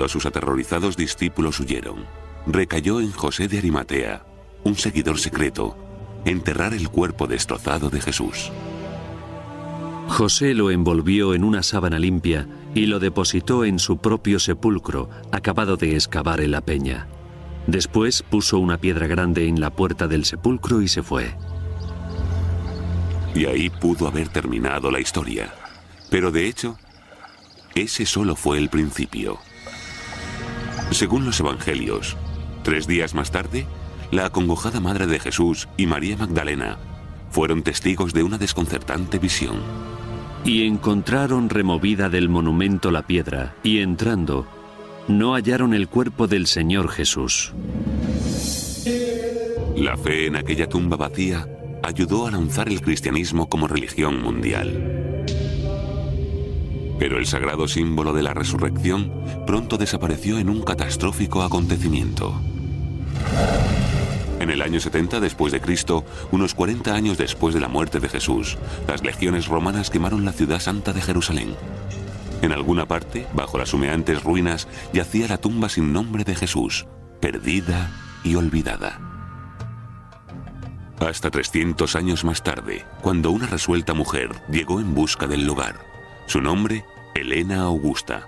sus aterrorizados discípulos huyeron, recayó en José de Arimatea, un seguidor secreto, enterrar el cuerpo destrozado de Jesús. José lo envolvió en una sábana limpia y lo depositó en su propio sepulcro, acabado de excavar en la peña. Después puso una piedra grande en la puerta del sepulcro y se fue. Y ahí pudo haber terminado la historia. Pero de hecho, ese solo fue el principio. Según los evangelios, 3 días más tarde, la acongojada madre de Jesús y María Magdalena fueron testigos de una desconcertante visión. Y encontraron removida del monumento la piedra, y entrando, no hallaron el cuerpo del Señor Jesús. La fe en aquella tumba vacía ayudó a lanzar el cristianismo como religión mundial. Pero el sagrado símbolo de la resurrección pronto desapareció en un catastrófico acontecimiento. En el año 70 después de Cristo, unos 40 años después de la muerte de Jesús, las legiones romanas quemaron la ciudad santa de Jerusalén. En alguna parte, bajo las humeantes ruinas, yacía la tumba sin nombre de Jesús, perdida y olvidada. Hasta 300 años más tarde, cuando una resuelta mujer llegó en busca del lugar. Su nombre, Helena Augusta,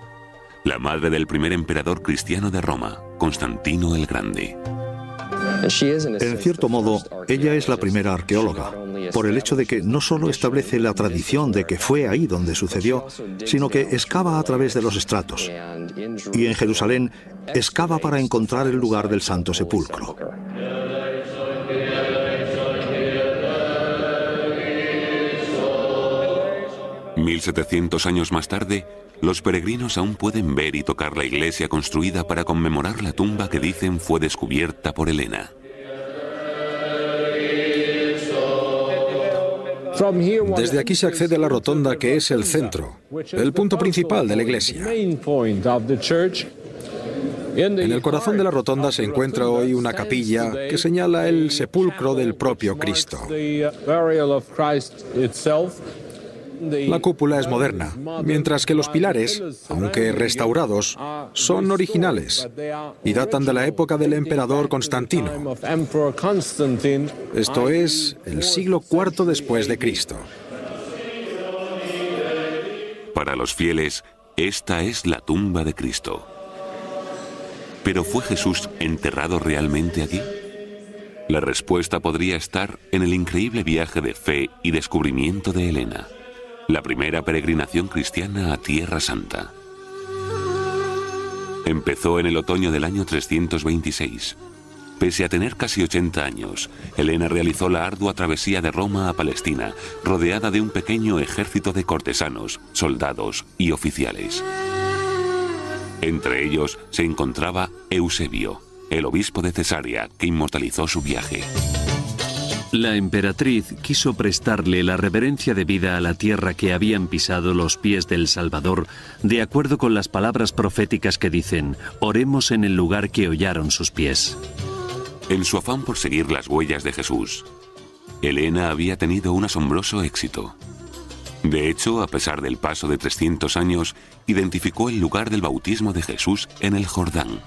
la madre del primer emperador cristiano de Roma, Constantino el Grande. En cierto modo, ella es la primera arqueóloga, por el hecho de que no solo establece la tradición de que fue ahí donde sucedió, sino que excava a través de los estratos. Y en Jerusalén, excava para encontrar el lugar del Santo Sepulcro. «1700 años más tarde, los peregrinos aún pueden ver y tocar la iglesia construida para conmemorar la tumba que dicen fue descubierta por Helena. Desde aquí se accede a la rotonda, que es el centro, el punto principal de la iglesia. En el corazón de la rotonda se encuentra hoy una capilla que señala el sepulcro del propio Cristo. La cúpula es moderna, mientras que los pilares, aunque restaurados, son originales y datan de la época del emperador Constantino. Esto es, el siglo IV después de Cristo. Para los fieles, esta es la tumba de Cristo. ¿Pero fue Jesús enterrado realmente allí? La respuesta podría estar en el increíble viaje de fe y descubrimiento de Helena, la primera peregrinación cristiana a Tierra Santa. Empezó en el otoño del año 326. Pese a tener casi 80 años, Helena realizó la ardua travesía de Roma a Palestina, rodeada de un pequeño ejército de cortesanos, soldados y oficiales. Entre ellos se encontraba Eusebio, el obispo de Cesarea, que inmortalizó su viaje. La emperatriz quiso prestarle la reverencia debida a la tierra que habían pisado los pies del Salvador, de acuerdo con las palabras proféticas que dicen: oremos en el lugar que hollaron sus pies. En su afán por seguir las huellas de Jesús, Helena había tenido un asombroso éxito. De hecho, a pesar del paso de 300 años, identificó el lugar del bautismo de Jesús en el Jordán.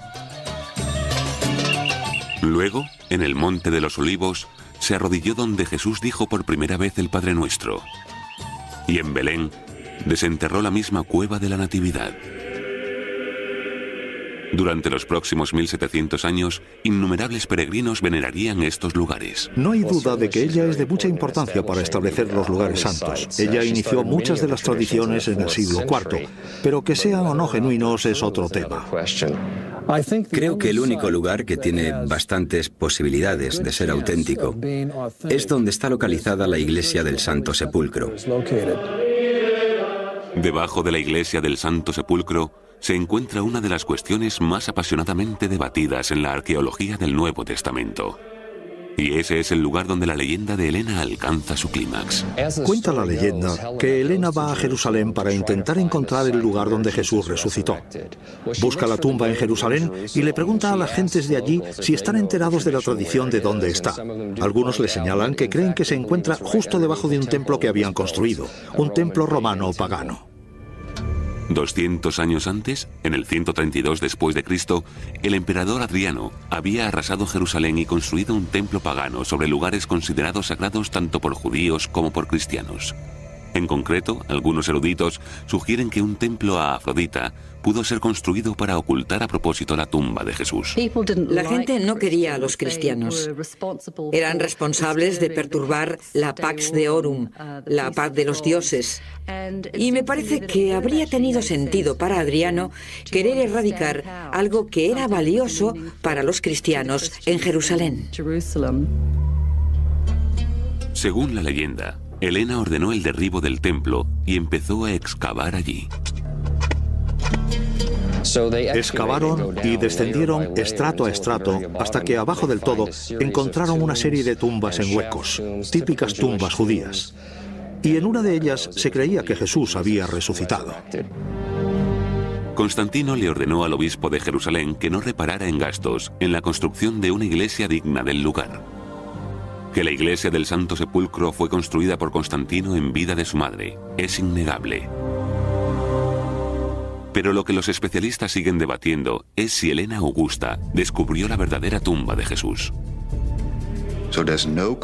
Luego, en el Monte de los Olivos, se arrodilló donde Jesús dijo por primera vez el Padre Nuestro. Y en Belén, desenterró la misma cueva de la Natividad. Durante los próximos 1700 años, innumerables peregrinos venerarían estos lugares. No hay duda de que ella es de mucha importancia para establecer los lugares santos. Ella inició muchas de las tradiciones en el siglo IV, pero que sean o no genuinos es otro tema. Creo que el único lugar que tiene bastantes posibilidades de ser auténtico es donde está localizada la iglesia del Santo Sepulcro. Debajo de la iglesia del Santo Sepulcro se encuentra una de las cuestiones más apasionadamente debatidas en la arqueología del Nuevo Testamento. Y ese es el lugar donde la leyenda de Helena alcanza su clímax. Cuenta la leyenda que Helena va a Jerusalén para intentar encontrar el lugar donde Jesús resucitó. Busca la tumba en Jerusalén y le pregunta a las gentes de allí si están enterados de la tradición de dónde está. Algunos le señalan que creen que se encuentra justo debajo de un templo que habían construido, un templo romano pagano. 200 años antes, en el 132 después de Cristo, el emperador Adriano había arrasado Jerusalén y construido un templo pagano sobre lugares considerados sagrados tanto por judíos como por cristianos. En concreto, algunos eruditos sugieren que un templo a Afrodita pudo ser construido para ocultar a propósito la tumba de Jesús. La gente no quería a los cristianos. Eran responsables de perturbar la Pax Deorum, la paz de los dioses. Y me parece que habría tenido sentido para Adriano querer erradicar algo que era valioso para los cristianos en Jerusalén. Según la leyenda, Helena ordenó el derribo del templo y empezó a excavar allí. Excavaron y descendieron estrato a estrato hasta que abajo del todo encontraron una serie de tumbas en huecos, típicas tumbas judías. Y en una de ellas se creía que Jesús había resucitado. Constantino le ordenó al obispo de Jerusalén que no reparara en gastos en la construcción de una iglesia digna del lugar. Que la iglesia del Santo Sepulcro fue construida por Constantino en vida de su madre es innegable. Pero lo que los especialistas siguen debatiendo es si Helena Augusta descubrió la verdadera tumba de Jesús.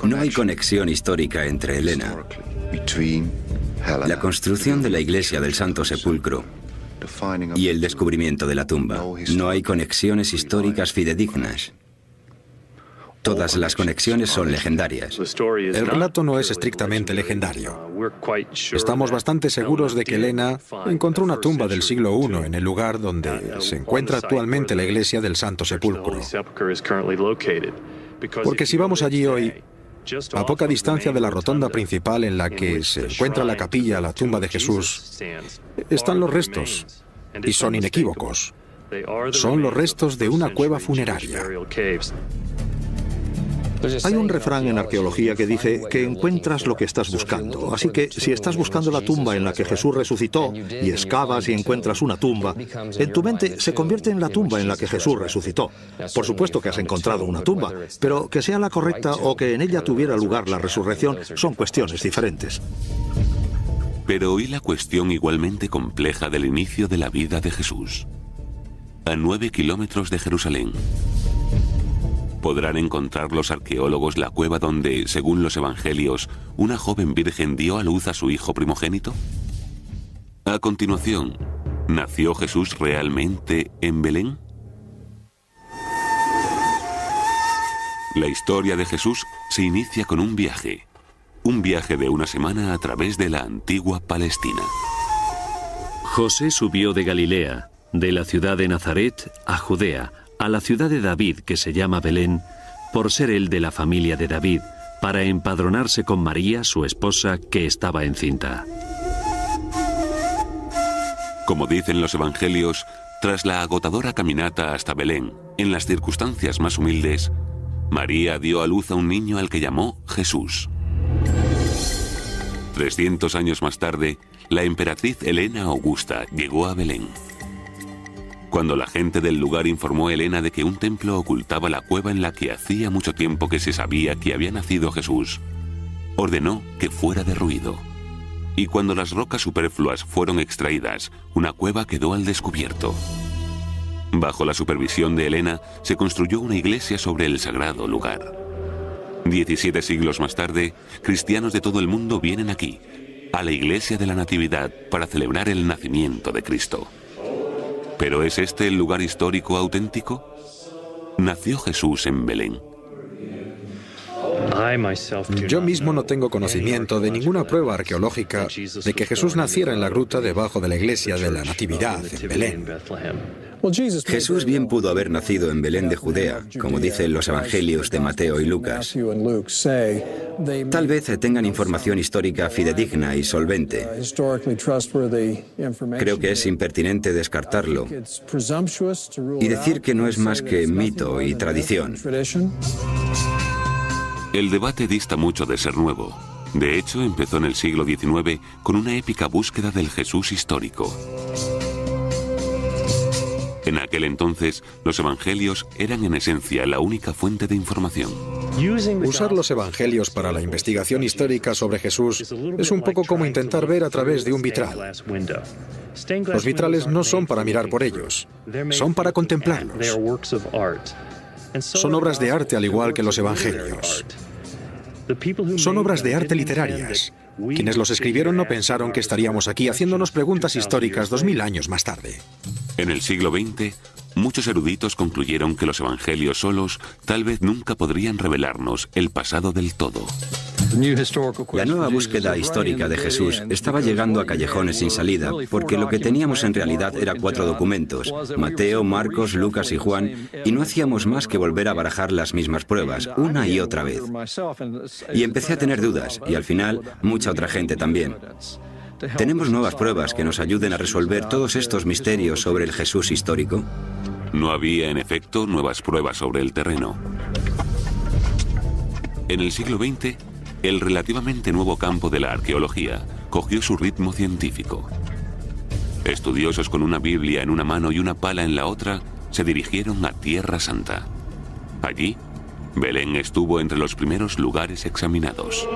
No hay conexión histórica entre Helena, la construcción de la iglesia del Santo Sepulcro y el descubrimiento de la tumba. No hay conexiones históricas fidedignas. Todas las conexiones son legendarias. El relato no es estrictamente legendario. Estamos bastante seguros de que Helena encontró una tumba del siglo I en el lugar donde se encuentra actualmente la iglesia del Santo Sepulcro. Porque si vamos allí hoy, a poca distancia de la rotonda principal en la que se encuentra la capilla, la tumba de Jesús, están los restos, y son inequívocos. Son los restos de una cueva funeraria. Hay un refrán en arqueología que dice que encuentras lo que estás buscando. Así que si estás buscando la tumba en la que Jesús resucitó y excavas y encuentras una tumba, en tu mente se convierte en la tumba en la que Jesús resucitó. Por supuesto que has encontrado una tumba, pero que sea la correcta o que en ella tuviera lugar la resurrección son cuestiones diferentes. Pero ¿y la cuestión igualmente compleja del inicio de la vida de Jesús? A 9 kilómetros de Jerusalén, ¿podrán encontrar los arqueólogos la cueva donde, según los evangelios, una joven virgen dio a luz a su hijo primogénito? A continuación, ¿nació Jesús realmente en Belén? La historia de Jesús se inicia con un viaje de una semana a través de la antigua Palestina. José subió de Galilea, de la ciudad de Nazaret a Judea, a la ciudad de David, que se llama Belén, por ser él de la familia de David, para empadronarse con María, su esposa, que estaba encinta. Como dicen los evangelios, tras la agotadora caminata hasta Belén, en las circunstancias más humildes, María dio a luz a un niño al que llamó Jesús. 300 años más tarde, la emperatriz Helena Augusta llegó a Belén. Cuando la gente del lugar informó a Helena de que un templo ocultaba la cueva en la que hacía mucho tiempo que se sabía que había nacido Jesús, ordenó que fuera derruido. Y cuando las rocas superfluas fueron extraídas, una cueva quedó al descubierto. Bajo la supervisión de Helena, se construyó una iglesia sobre el sagrado lugar. 17 siglos más tarde, cristianos de todo el mundo vienen aquí, a la iglesia de la Natividad, para celebrar el nacimiento de Cristo. ¿Pero es este el lugar histórico auténtico? ¿Nació Jesús en Belén? Yo mismo no tengo conocimiento de ninguna prueba arqueológica de que Jesús naciera en la gruta debajo de la iglesia de la Natividad en Belén. Jesús bien pudo haber nacido en Belén de Judea, como dicen los evangelios de Mateo y Lucas. Tal vez tengan información histórica fidedigna y solvente. Creo que es impertinente descartarlo y decir que no es más que mito y tradición. El debate dista mucho de ser nuevo. De hecho, empezó en el siglo XIX con una épica búsqueda del Jesús histórico. En aquel entonces, los evangelios eran en esencia la única fuente de información. Usar los evangelios para la investigación histórica sobre Jesús es un poco como intentar ver a través de un vitral. Los vitrales no son para mirar por ellos, son para contemplarlos. Son obras de arte al igual que los evangelios. Son obras de arte literarias. Quienes los escribieron no pensaron que estaríamos aquí haciéndonos preguntas históricas 2000 años más tarde. En el siglo XX, muchos eruditos concluyeron que los evangelios solos tal vez nunca podrían revelarnos el pasado del todo. La nueva búsqueda histórica de Jesús estaba llegando a callejones sin salida, porque lo que teníamos en realidad era 4 documentos, Mateo, Marcos, Lucas y Juan, y no hacíamos más que volver a barajar las mismas pruebas, una y otra vez. Y empecé a tener dudas, y al final, mucha otra gente también. ¿Tenemos nuevas pruebas que nos ayuden a resolver todos estos misterios sobre el Jesús histórico? No había, en efecto, nuevas pruebas sobre el terreno. En el siglo XX, el relativamente nuevo campo de la arqueología cogió su ritmo científico. Estudiosos con una Biblia en una mano y una pala en la otra se dirigieron a Tierra Santa. Allí, Belén estuvo entre los primeros lugares examinados.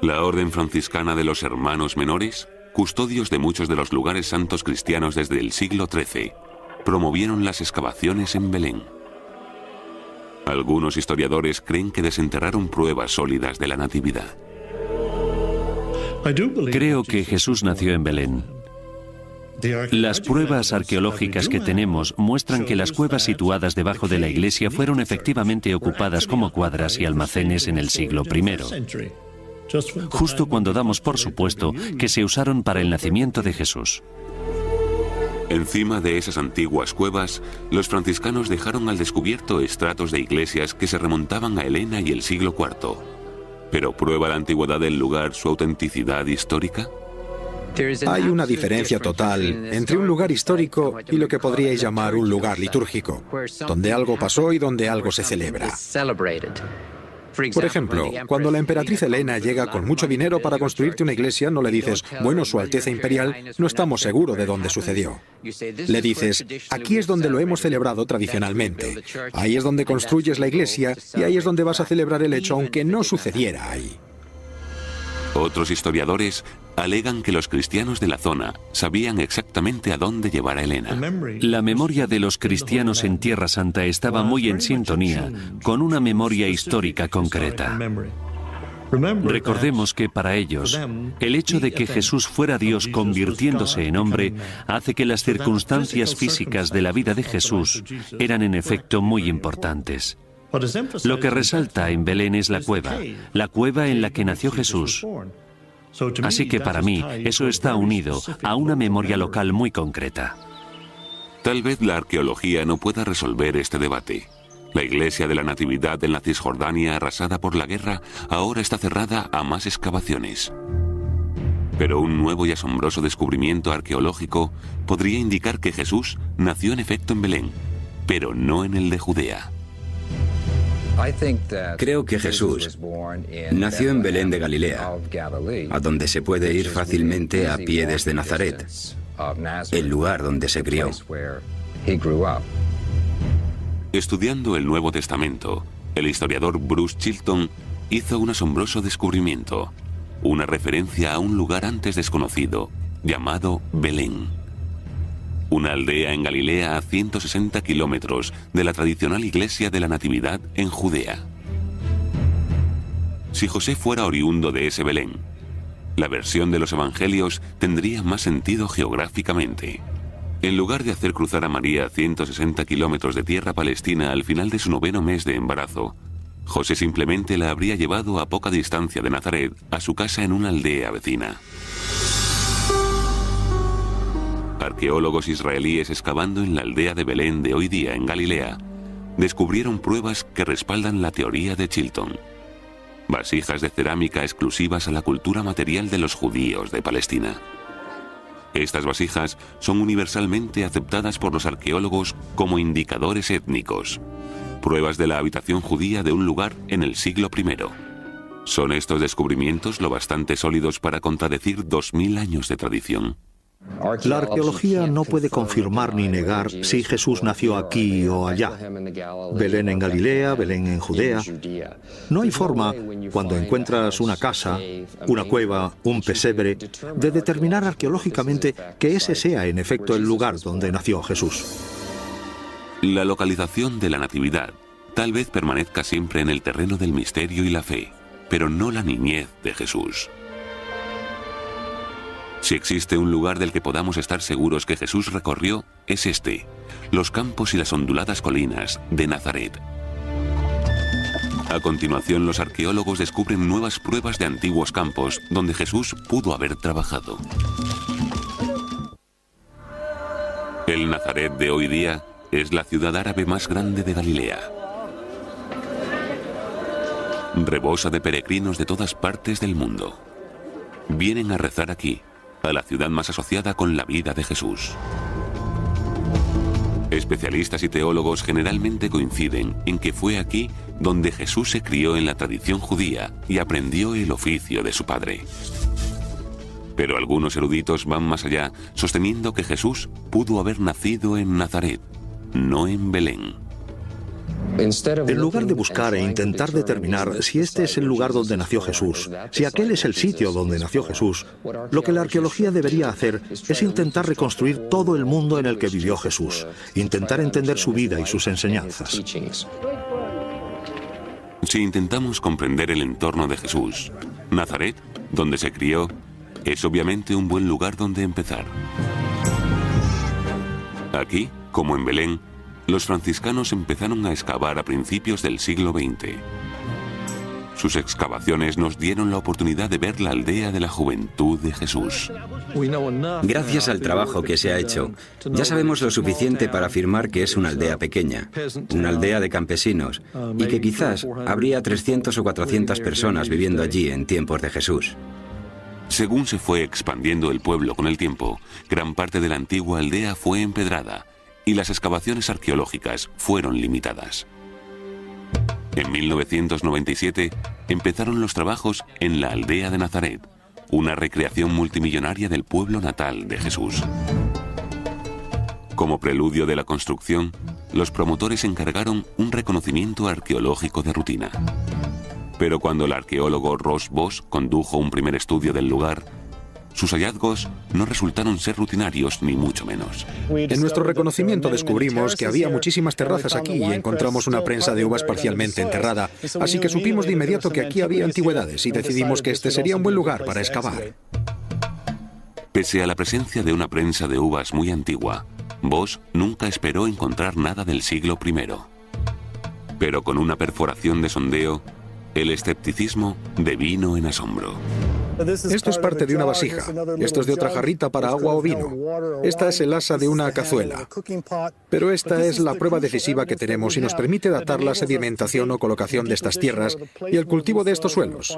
La Orden Franciscana de los Hermanos Menores, custodios de muchos de los lugares santos cristianos desde el siglo XIII, promovieron las excavaciones en Belén. Algunos historiadores creen que desenterraron pruebas sólidas de la Natividad. Creo que Jesús nació en Belén. Las pruebas arqueológicas que tenemos muestran que las cuevas situadas debajo de la iglesia fueron efectivamente ocupadas como cuadras y almacenes en el siglo I, justo cuando damos por supuesto que se usaron para el nacimiento de Jesús. Encima de esas antiguas cuevas, los franciscanos dejaron al descubierto estratos de iglesias que se remontaban a Helena y el siglo IV. ¿Pero prueba la antigüedad del lugar su autenticidad histórica? Hay una diferencia total entre un lugar histórico y lo que podríais llamar un lugar litúrgico, donde algo pasó y donde algo se celebra. Por ejemplo, cuando la emperatriz Helena llega con mucho dinero para construirte una iglesia, no le dices, bueno, Su Alteza Imperial, no estamos seguros de dónde sucedió. Le dices, aquí es donde lo hemos celebrado tradicionalmente. Ahí es donde construyes la iglesia y ahí es donde vas a celebrar el hecho aunque no sucediera ahí. Otros historiadores alegan que los cristianos de la zona sabían exactamente a dónde llevar a Helena. La memoria de los cristianos en Tierra Santa estaba muy en sintonía con una memoria histórica concreta. Recordemos que para ellos, el hecho de que Jesús fuera Dios convirtiéndose en hombre hace que las circunstancias físicas de la vida de Jesús eran en efecto muy importantes. Lo que resalta en Belén es la cueva en la que nació Jesús. Así que para mí eso está unido a una memoria local muy concreta. Tal vez la arqueología no pueda resolver este debate. La iglesia de la Natividad en la Cisjordania, arrasada por la guerra, ahora está cerrada a más excavaciones. Pero un nuevo y asombroso descubrimiento arqueológico podría indicar que Jesús nació en efecto en Belén, pero no en el de Judea. Creo que Jesús nació en Belén de Galilea, a donde se puede ir fácilmente a pie desde Nazaret, el lugar donde se crió. Estudiando el Nuevo Testamento, el historiador Bruce Chilton hizo un asombroso descubrimiento, una referencia a un lugar antes desconocido, llamado Belén. Una aldea en Galilea a 160 kilómetros de la tradicional iglesia de la Natividad en Judea. Si José fuera oriundo de ese Belén, la versión de los evangelios tendría más sentido geográficamente. En lugar de hacer cruzar a María 160 kilómetros de tierra palestina al final de su 9º mes de embarazo, José simplemente la habría llevado a poca distancia de Nazaret a su casa en una aldea vecina. Arqueólogos israelíes excavando en la aldea de Belén de hoy día en Galilea descubrieron pruebas que respaldan la teoría de Chilton. Vasijas de cerámica exclusivas a la cultura material de los judíos de Palestina. Estas vasijas son universalmente aceptadas por los arqueólogos como indicadores étnicos, pruebas de la habitación judía de un lugar en el siglo I. ¿Son estos descubrimientos lo bastante sólidos para contradecir 2000 años de tradición? La arqueología no puede confirmar ni negar si Jesús nació aquí o allá. Belén en Galilea, Belén en Judea. No hay forma, cuando encuentras una casa, una cueva, un pesebre, de determinar arqueológicamente que ese sea en efecto el lugar donde nació Jesús. La localización de la Natividad tal vez permanezca siempre en el terreno del misterio y la fe, pero no la niñez de Jesús. Si existe un lugar del que podamos estar seguros que Jesús recorrió, es este, los campos y las onduladas colinas de Nazaret. A continuación, los arqueólogos descubren nuevas pruebas de antiguos campos donde Jesús pudo haber trabajado. El Nazaret de hoy día es la ciudad árabe más grande de Galilea. Rebosa de peregrinos de todas partes del mundo. Vienen a rezar aquí, a la ciudad más asociada con la vida de Jesús. Especialistas y teólogos generalmente coinciden en que fue aquí donde Jesús se crió en la tradición judía y aprendió el oficio de su padre. Pero algunos eruditos van más allá, sosteniendo que Jesús pudo haber nacido en Nazaret, no en Belén. En lugar de buscar e intentar determinar si este es el lugar donde nació Jesús, si aquel es el sitio donde nació Jesús, lo que la arqueología debería hacer es intentar reconstruir todo el mundo en el que vivió Jesús, intentar entender su vida y sus enseñanzas. Si intentamos comprender el entorno de Jesús, Nazaret, donde se crió, es obviamente un buen lugar donde empezar. Aquí, como en Belén, los franciscanos empezaron a excavar a principios del siglo XX. Sus excavaciones nos dieron la oportunidad de ver la aldea de la juventud de Jesús. Gracias al trabajo que se ha hecho, ya sabemos lo suficiente para afirmar que es una aldea pequeña, una aldea de campesinos, y que quizás habría 300 o 400 personas viviendo allí en tiempos de Jesús. Según se fue expandiendo el pueblo con el tiempo, gran parte de la antigua aldea fue empedrada y las excavaciones arqueológicas fueron limitadas. En 1997 empezaron los trabajos en la aldea de Nazaret, una recreación multimillonaria del pueblo natal de Jesús. Como preludio de la construcción, los promotores encargaron un reconocimiento arqueológico de rutina. Pero cuando el arqueólogo Ross Bosch condujo un primer estudio del lugar, sus hallazgos no resultaron ser rutinarios ni mucho menos. En nuestro reconocimiento descubrimos que había muchísimas terrazas aquí y encontramos una prensa de uvas parcialmente enterrada, así que supimos de inmediato que aquí había antigüedades y decidimos que este sería un buen lugar para excavar. Pese a la presencia de una prensa de uvas muy antigua, Bosch nunca esperó encontrar nada del siglo I. Pero con una perforación de sondeo, el escepticismo devino en asombro. Esto es parte de una vasija, esto es de otra jarrita para agua o vino, esta es el asa de una cazuela. Pero esta es la prueba decisiva que tenemos y nos permite datar la sedimentación o colocación de estas tierras y el cultivo de estos suelos.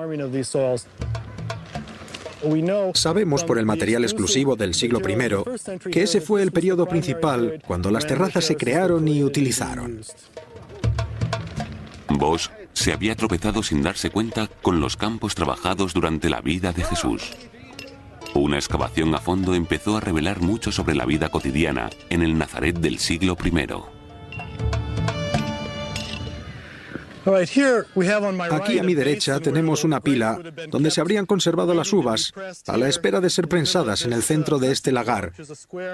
Sabemos por el material exclusivo del siglo I que ese fue el periodo principal cuando las terrazas se crearon y utilizaron. Bosch se había tropezado sin darse cuenta con los campos trabajados durante la vida de Jesús. Una excavación a fondo empezó a revelar mucho sobre la vida cotidiana en el Nazaret del siglo I. Aquí a mi derecha tenemos una pila donde se habrían conservado las uvas a la espera de ser prensadas en el centro de este lagar,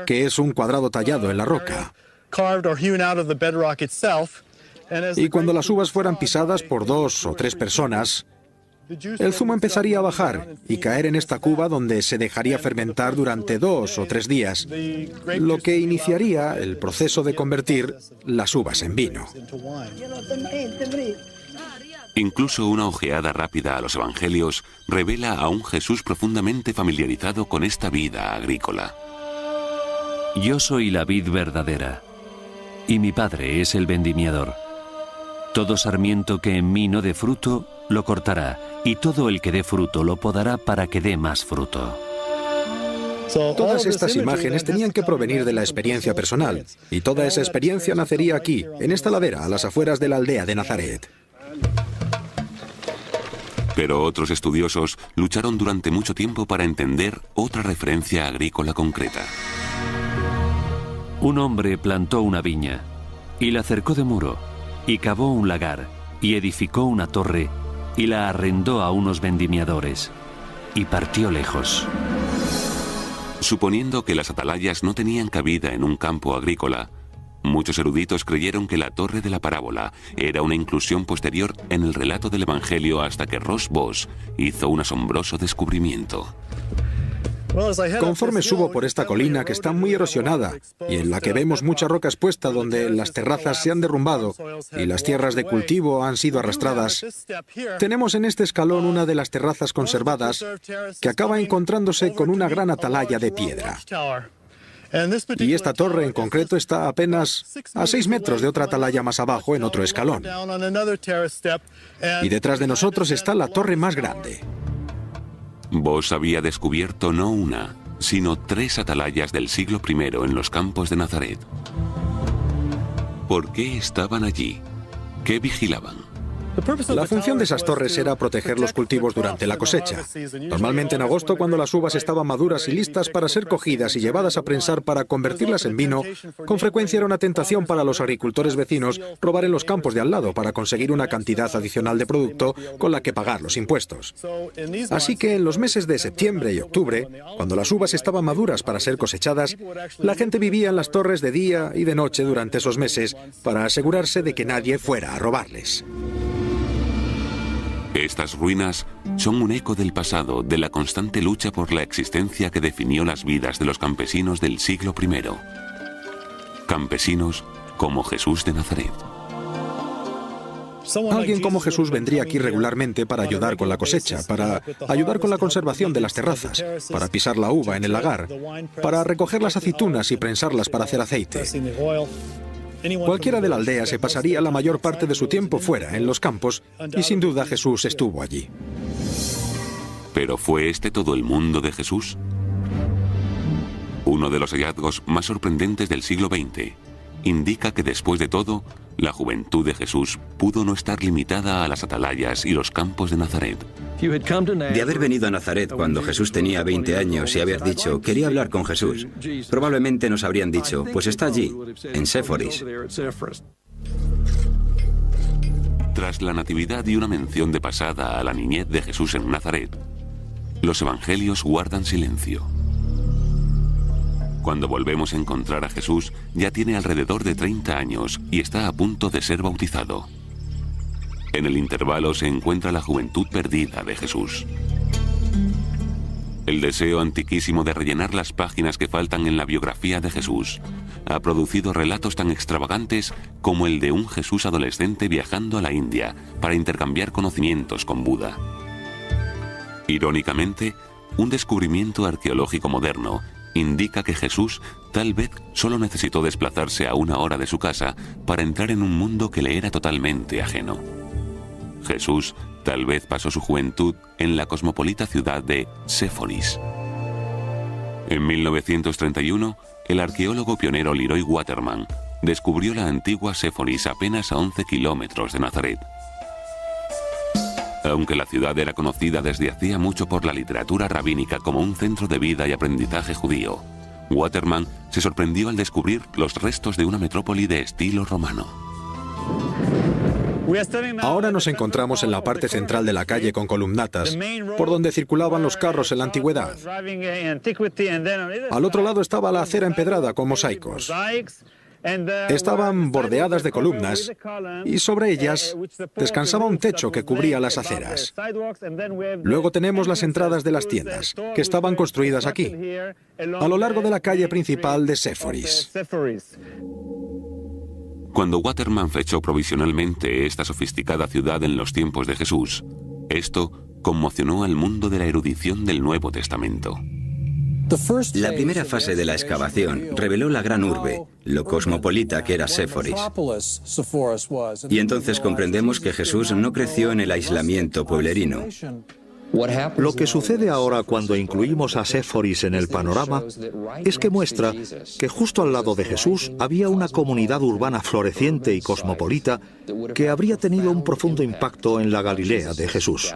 que es un cuadrado tallado en la roca. Y cuando las uvas fueran pisadas por 2 o 3 personas, el zumo empezaría a bajar y caer en esta cuba donde se dejaría fermentar durante 2 o 3 días, lo que iniciaría el proceso de convertir las uvas en vino. Incluso una ojeada rápida a los evangelios revela a un Jesús profundamente familiarizado con esta vida agrícola. Yo soy la vid verdadera, y mi Padre es el vendimiador. Todo sarmiento que en mí no dé fruto, lo cortará, y todo el que dé fruto lo podará para que dé más fruto. Todas estas imágenes tenían que provenir de la experiencia personal, y toda esa experiencia nacería aquí, en esta ladera, a las afueras de la aldea de Nazaret. Pero otros estudiosos lucharon durante mucho tiempo para entender otra referencia agrícola concreta. Un hombre plantó una viña y la cercó de muro, y cavó un lagar, y edificó una torre, y la arrendó a unos vendimiadores, y partió lejos. Suponiendo que las atalayas no tenían cabida en un campo agrícola, muchos eruditos creyeron que la torre de la parábola era una inclusión posterior en el relato del Evangelio hasta que Ross Boss hizo un asombroso descubrimiento. Conforme subo por esta colina que está muy erosionada y en la que vemos mucha roca expuesta donde las terrazas se han derrumbado y las tierras de cultivo han sido arrastradas, tenemos en este escalón una de las terrazas conservadas que acaba encontrándose con una gran atalaya de piedra. Y esta torre en concreto está apenas a 6 metros de otra atalaya más abajo en otro escalón. Y detrás de nosotros está la torre más grande. Boss había descubierto no una, sino 3 atalayas del siglo I en los campos de Nazaret. ¿Por qué estaban allí? ¿Qué vigilaban? La función de esas torres era proteger los cultivos durante la cosecha. Normalmente en agosto, cuando las uvas estaban maduras y listas para ser cogidas y llevadas a prensar para convertirlas en vino, con frecuencia era una tentación para los agricultores vecinos robar en los campos de al lado para conseguir una cantidad adicional de producto con la que pagar los impuestos. Así que en los meses de septiembre y octubre, cuando las uvas estaban maduras para ser cosechadas, la gente vivía en las torres de día y de noche durante esos meses para asegurarse de que nadie fuera a robarles. Estas ruinas son un eco del pasado, de la constante lucha por la existencia que definió las vidas de los campesinos del siglo I. Campesinos como Jesús de Nazaret. Alguien como Jesús vendría aquí regularmente para ayudar con la cosecha, para ayudar con la conservación de las terrazas, para pisar la uva en el lagar, para recoger las aceitunas y prensarlas para hacer aceite. Cualquiera de la aldea se pasaría la mayor parte de su tiempo fuera, en los campos, y sin duda Jesús estuvo allí. ¿Pero fue este todo el mundo de Jesús? Uno de los hallazgos más sorprendentes del siglo XX indica que después de todo, la juventud de Jesús pudo no estar limitada a las atalayas y los campos de Nazaret. De haber venido a Nazaret cuando Jesús tenía 20 años y haber dicho, quería hablar con Jesús, probablemente nos habrían dicho, pues está allí, en Séforis. Tras la natividad y una mención de pasada a la niñez de Jesús en Nazaret, los evangelios guardan silencio. Cuando volvemos a encontrar a Jesús, ya tiene alrededor de 30 años y está a punto de ser bautizado. En el intervalo se encuentra la juventud perdida de Jesús. El deseo antiquísimo de rellenar las páginas que faltan en la biografía de Jesús ha producido relatos tan extravagantes como el de un Jesús adolescente viajando a la India para intercambiar conocimientos con Buda. Irónicamente, un descubrimiento arqueológico moderno indica que Jesús tal vez solo necesitó desplazarse a 1 hora de su casa para entrar en un mundo que le era totalmente ajeno. Jesús tal vez pasó su juventud en la cosmopolita ciudad de Séforis. En 1931, el arqueólogo pionero Leroy Waterman descubrió la antigua Séforis apenas a 11 kilómetros de Nazaret. Aunque la ciudad era conocida desde hacía mucho por la literatura rabínica como un centro de vida y aprendizaje judío, Waterman se sorprendió al descubrir los restos de una metrópoli de estilo romano. Ahora nos encontramos en la parte central de la calle con columnatas, por donde circulaban los carros en la antigüedad. Al otro lado estaba la acera empedrada con mosaicos. Estaban bordeadas de columnas y sobre ellas descansaba un techo que cubría las aceras. Luego tenemos las entradas de las tiendas, que estaban construidas aquí, a lo largo de la calle principal de Séforis. Cuando Waterman fechó provisionalmente esta sofisticada ciudad en los tiempos de Jesús, esto conmocionó al mundo de la erudición del Nuevo Testamento. La primera fase de la excavación reveló la gran urbe, lo cosmopolita que era Séforis. Y entonces comprendemos que Jesús no creció en el aislamiento pueblerino. Lo que sucede ahora cuando incluimos a Séforis en el panorama es que muestra que justo al lado de Jesús había una comunidad urbana floreciente y cosmopolita que habría tenido un profundo impacto en la Galilea de Jesús.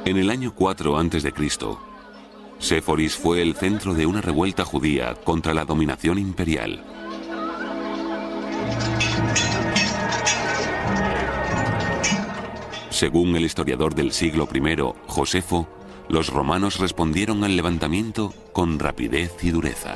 En el año 4 a.C., Séforis fue el centro de una revuelta judía contra la dominación imperial. Según el historiador del siglo I, Josefo, los romanos respondieron al levantamiento con rapidez y dureza.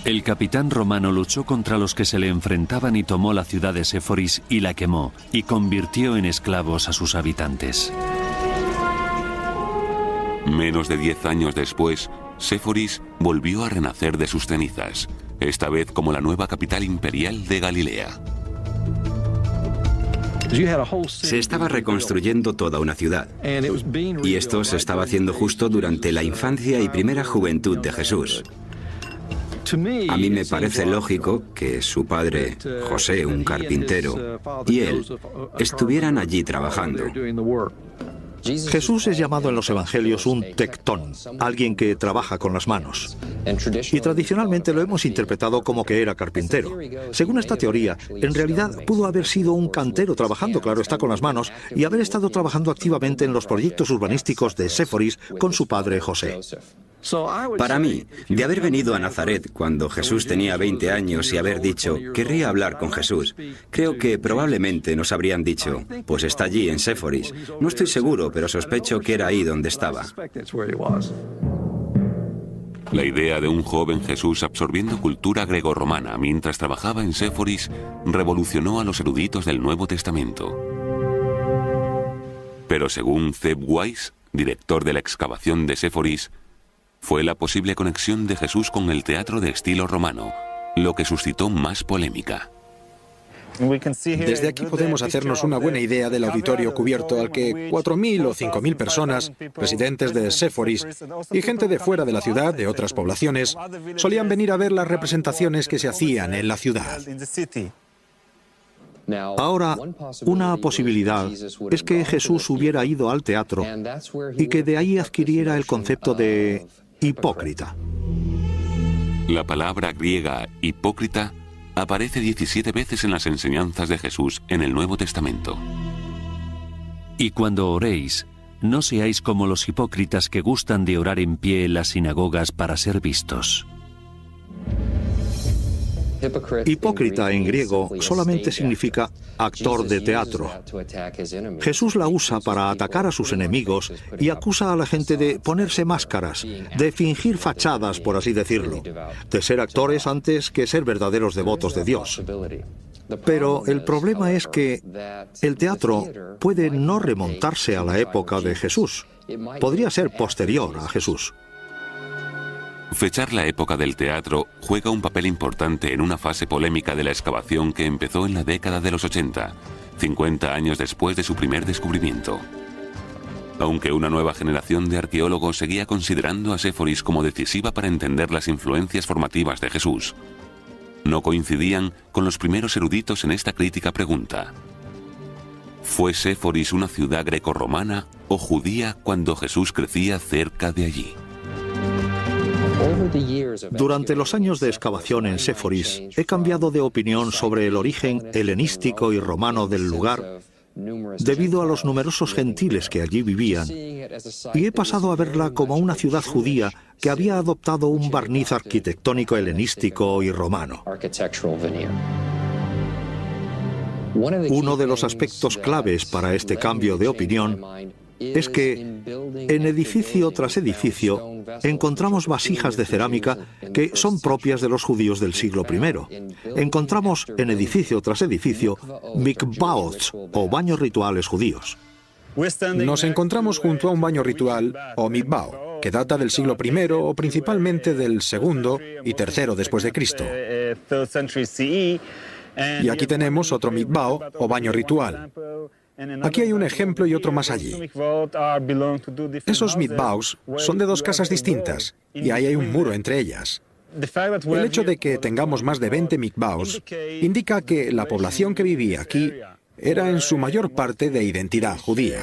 El capitán romano luchó contra los que se le enfrentaban y tomó la ciudad de Séforis y la quemó, y convirtió en esclavos a sus habitantes. Menos de 10 años después, Séforis volvió a renacer de sus cenizas, esta vez como la nueva capital imperial de Galilea. Se estaba reconstruyendo toda una ciudad, y esto se estaba haciendo justo durante la infancia y primera juventud de Jesús. A mí me parece lógico que su padre, José, un carpintero, y él estuvieran allí trabajando. Jesús es llamado en los evangelios un tectón, alguien que trabaja con las manos. Y tradicionalmente lo hemos interpretado como que era carpintero. Según esta teoría, en realidad pudo haber sido un cantero trabajando, claro está, con las manos, y haber estado trabajando activamente en los proyectos urbanísticos de Séforis con su padre José. Para mí, de haber venido a Nazaret cuando Jesús tenía 20 años y haber dicho, querría hablar con Jesús, creo que probablemente nos habrían dicho, pues está allí en Séforis. No estoy seguro, pero sospecho que era ahí donde estaba. La idea de un joven Jesús absorbiendo cultura grecorromana mientras trabajaba en Séforis revolucionó a los eruditos del Nuevo Testamento. Pero según Zeb Weiss, director de la excavación de Séforis, fue la posible conexión de Jesús con el teatro de estilo romano, lo que suscitó más polémica. Desde aquí podemos hacernos una buena idea del auditorio cubierto al que 4.000 o 5.000 personas, residentes de Séforis y gente de fuera de la ciudad, de otras poblaciones, solían venir a ver las representaciones que se hacían en la ciudad. Ahora, una posibilidad es que Jesús hubiera ido al teatro y que de ahí adquiriera el concepto de hipócrita. La palabra griega hipócrita aparece 17 veces en las enseñanzas de Jesús en el Nuevo Testamento. Y cuando oréis, no seáis como los hipócritas que gustan de orar en pie en las sinagogas para ser vistos. Hipócrita en griego solamente significa actor de teatro. Jesús la usa para atacar a sus enemigos y acusa a la gente de ponerse máscaras, de fingir fachadas, por así decirlo, de ser actores antes que ser verdaderos devotos de Dios. Pero el problema es que el teatro puede no remontarse a la época de Jesús. Podría ser posterior a Jesús. Fechar la época del teatro juega un papel importante en una fase polémica de la excavación que empezó en la década de los 80, 50 años después de su primer descubrimiento. Aunque una nueva generación de arqueólogos seguía considerando a Séforis como decisiva para entender las influencias formativas de Jesús, no coincidían con los primeros eruditos en esta crítica pregunta. ¿Fue Séforis una ciudad grecorromana o judía cuando Jesús crecía cerca de allí? Durante los años de excavación en Séforis, he cambiado de opinión sobre el origen helenístico y romano del lugar debido a los numerosos gentiles que allí vivían, y he pasado a verla como una ciudad judía que había adoptado un barniz arquitectónico helenístico y romano. Uno de los aspectos claves para este cambio de opinión es que en edificio tras edificio encontramos vasijas de cerámica que son propias de los judíos del siglo I. Encontramos en edificio tras edificio mikvaot o baños rituales judíos. Nos encontramos junto a un baño ritual o mikvah, que data del siglo I o principalmente del segundo y tercero después de Cristo. Y aquí tenemos otro mikvah o baño ritual. Aquí hay un ejemplo y otro más allí. Esos mikvahs son de dos casas distintas y ahí hay un muro entre ellas. El hecho de que tengamos más de 20 mikvaos indica que la población que vivía aquí era en su mayor parte de identidad judía.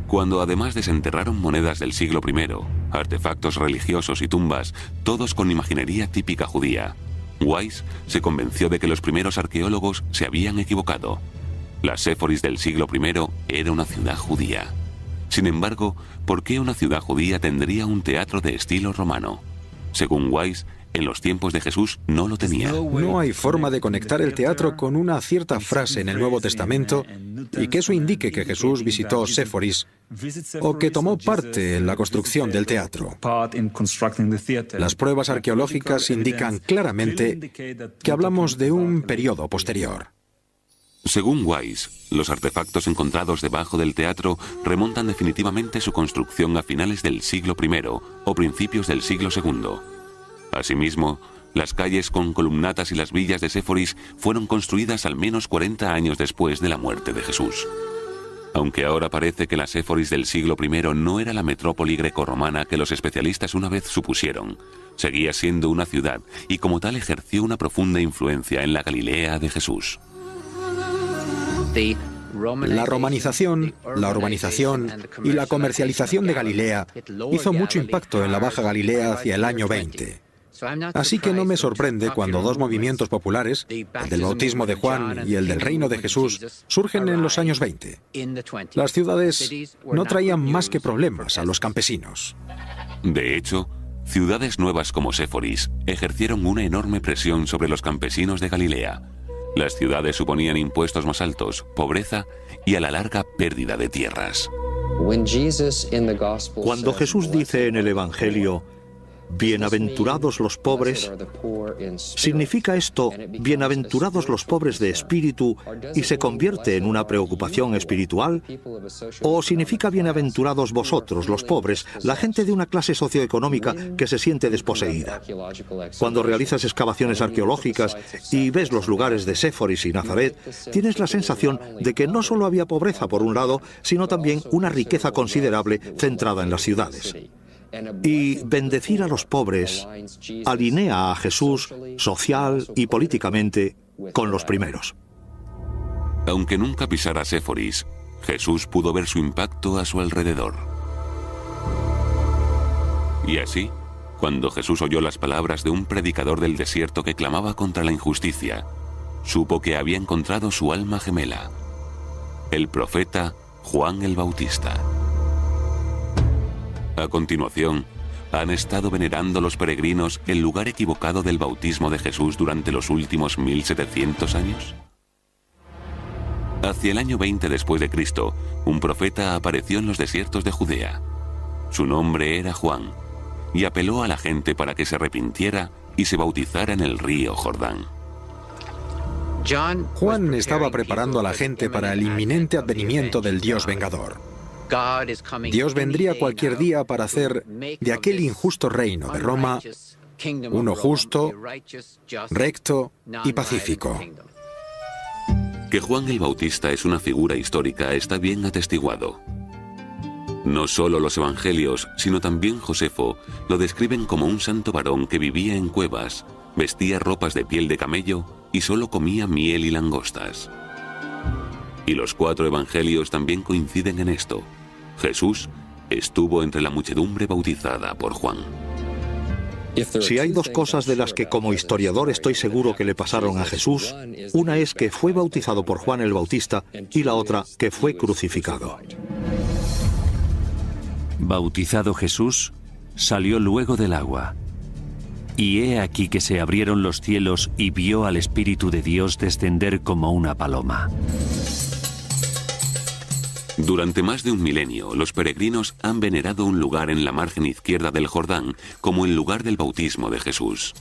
Cuando además desenterraron monedas del siglo I, artefactos religiosos y tumbas, todos con imaginería típica judía, Weiss se convenció de que los primeros arqueólogos se habían equivocado. La Séforis del siglo I era una ciudad judía. Sin embargo, ¿por qué una ciudad judía tendría un teatro de estilo romano? Según Weiss, en los tiempos de Jesús no lo tenía. No hay forma de conectar el teatro con una cierta frase en el Nuevo Testamento y que eso indique que Jesús visitó Séforis o que tomó parte en la construcción del teatro. Las pruebas arqueológicas indican claramente que hablamos de un periodo posterior. Según Weiss, los artefactos encontrados debajo del teatro remontan definitivamente su construcción a finales del siglo I o principios del siglo II. Asimismo, las calles con columnatas y las villas de Séforis fueron construidas al menos 40 años después de la muerte de Jesús. Aunque ahora parece que la Séforis del siglo I no era la metrópoli grecorromana que los especialistas una vez supusieron, seguía siendo una ciudad y como tal ejerció una profunda influencia en la Galilea de Jesús. La romanización, la urbanización y la comercialización de Galilea hizo mucho impacto en la Baja Galilea hacia el año 20. Así que no me sorprende cuando dos movimientos populares, el del bautismo de Juan y el del reino de Jesús, surgen en los años 20. Las ciudades no traían más que problemas a los campesinos. De hecho, ciudades nuevas como Séforis ejercieron una enorme presión sobre los campesinos de Galilea. Las ciudades suponían impuestos más altos, pobreza y a la larga pérdida de tierras. Cuando Jesús dice en el Evangelio, bienaventurados los pobres, ¿significa esto bienaventurados los pobres de espíritu y se convierte en una preocupación espiritual? ¿O significa bienaventurados vosotros, los pobres, la gente de una clase socioeconómica que se siente desposeída? Cuando realizas excavaciones arqueológicas y ves los lugares de Séforis y Nazaret, tienes la sensación de que no solo había pobreza por un lado, sino también una riqueza considerable centrada en las ciudades. Y bendecir a los pobres alinea a Jesús social y políticamente con los primeros. Aunque nunca pisara Séforis, Jesús pudo ver su impacto a su alrededor. Y así, cuando Jesús oyó las palabras de un predicador del desierto que clamaba contra la injusticia, supo que había encontrado su alma gemela, el profeta Juan el Bautista. A continuación, ¿han estado venerando los peregrinos el lugar equivocado del bautismo de Jesús durante los últimos 1700 años? Hacia el año 20 después de Cristo, un profeta apareció en los desiertos de Judea. Su nombre era Juan, y apeló a la gente para que se arrepintiera y se bautizara en el río Jordán. Juan estaba preparando a la gente para el inminente advenimiento del Dios vengador. Dios vendría cualquier día para hacer de aquel injusto reino de Roma uno justo, recto y pacífico. Que Juan el Bautista es una figura histórica está bien atestiguado. No solo los evangelios, sino también Josefo lo describen como un santo varón que vivía en cuevas, vestía ropas de piel de camello y solo comía miel y langostas. Y los 4 evangelios también coinciden en esto. Jesús estuvo entre la muchedumbre bautizada por Juan. Si hay dos cosas de las que como historiador estoy seguro que le pasaron a Jesús, una es que fue bautizado por Juan el Bautista y la otra que fue crucificado. Bautizado Jesús, salió luego del agua. Y he aquí que se abrieron los cielos y vio al Espíritu de Dios descender como una paloma. Durante más de un milenio, los peregrinos han venerado un lugar en la margen izquierda del Jordán como el lugar del bautismo de Jesús.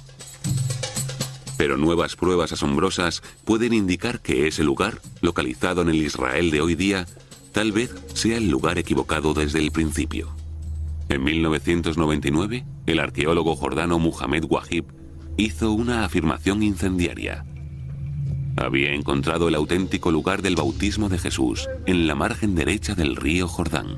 Pero nuevas pruebas asombrosas pueden indicar que ese lugar, localizado en el Israel de hoy día, tal vez sea el lugar equivocado desde el principio. En 1999, el arqueólogo jordano Muhammad Wahib hizo una afirmación incendiaria. Había encontrado el auténtico lugar del bautismo de Jesús en la margen derecha del río Jordán.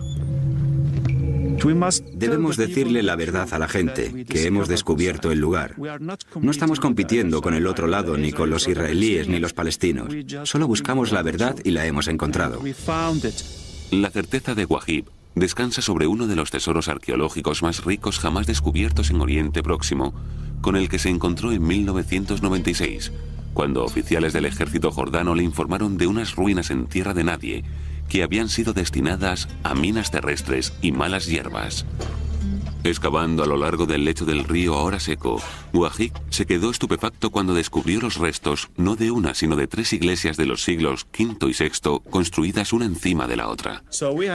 Debemos decirle la verdad a la gente, que hemos descubierto el lugar. No estamos compitiendo con el otro lado, ni con los israelíes, ni los palestinos. Solo buscamos la verdad y la hemos encontrado. La certeza de Wahib descansa sobre uno de los tesoros arqueológicos más ricos jamás descubiertos en Oriente Próximo, con el que se encontró en 1996, cuando oficiales del ejército jordano le informaron de unas ruinas en tierra de nadie que habían sido destinadas a minas terrestres y malas hierbas. Excavando a lo largo del lecho del río ahora seco, Wahib se quedó estupefacto cuando descubrió los restos no de una sino de 3 iglesias de los siglos V y VI construidas una encima de la otra.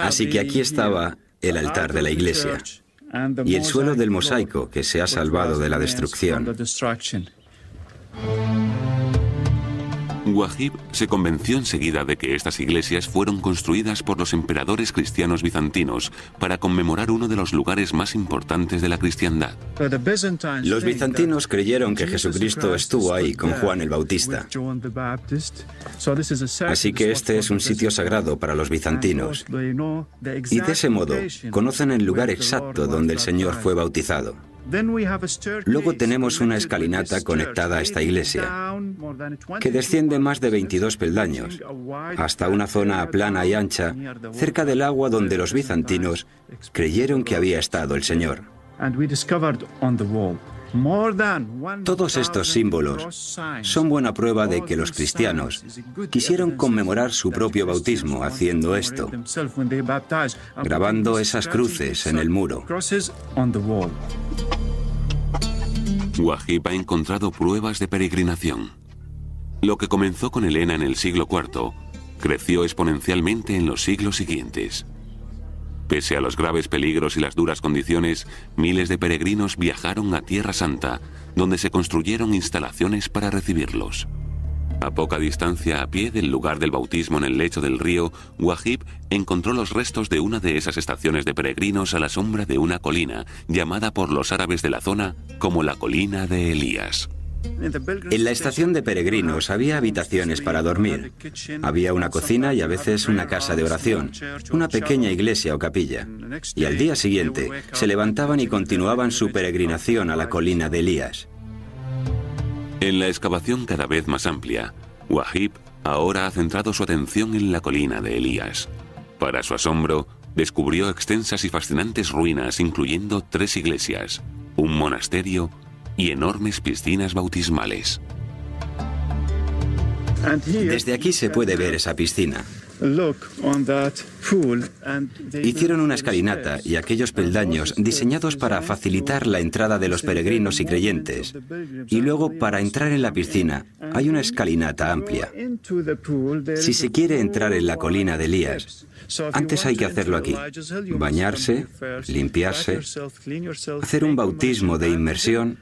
Así que aquí estaba el altar de la iglesia y el suelo del mosaico que se ha salvado de la destrucción. Wahib se convenció enseguida de que estas iglesias fueron construidas por los emperadores cristianos bizantinos para conmemorar uno de los lugares más importantes de la cristiandad. Los bizantinos creyeron que Jesucristo estuvo ahí con Juan el Bautista. Así que este es un sitio sagrado para los bizantinos. Y de ese modo conocen el lugar exacto donde el Señor fue bautizado. Luego tenemos una escalinata conectada a esta iglesia, que desciende más de 22 peldaños, hasta una zona plana y ancha, cerca del agua donde los bizantinos creyeron que había estado el Señor. Todos estos símbolos son buena prueba de que los cristianos quisieron conmemorar su propio bautismo haciendo esto, grabando esas cruces en el muro. Wahib ha encontrado pruebas de peregrinación. Lo que comenzó con Helena en el siglo IV creció exponencialmente en los siglos siguientes. Pese a los graves peligros y las duras condiciones, miles de peregrinos viajaron a Tierra Santa, donde se construyeron instalaciones para recibirlos. A poca distancia a pie del lugar del bautismo en el lecho del río, Wahib encontró los restos de una de esas estaciones de peregrinos a la sombra de una colina, llamada por los árabes de la zona como la colina de Elías. En la estación de peregrinos había habitaciones para dormir. Había una cocina y a veces una casa de oración, una pequeña iglesia o capilla. Y al día siguiente se levantaban y continuaban su peregrinación a la colina de Elías. En la excavación cada vez más amplia, Wahib ahora ha centrado su atención en la colina de Elías. Para su asombro, descubrió extensas y fascinantes ruinas, incluyendo 3 iglesias, un monasterio y enormes piscinas bautismales. Desde aquí se puede ver esa piscina. Hicieron una escalinata y aquellos peldaños diseñados para facilitar la entrada de los peregrinos y creyentes. Y luego, para entrar en la piscina, hay una escalinata amplia. Si se quiere entrar en la colina de Elías, antes hay que hacerlo aquí. Bañarse, limpiarse, hacer un bautismo de inmersión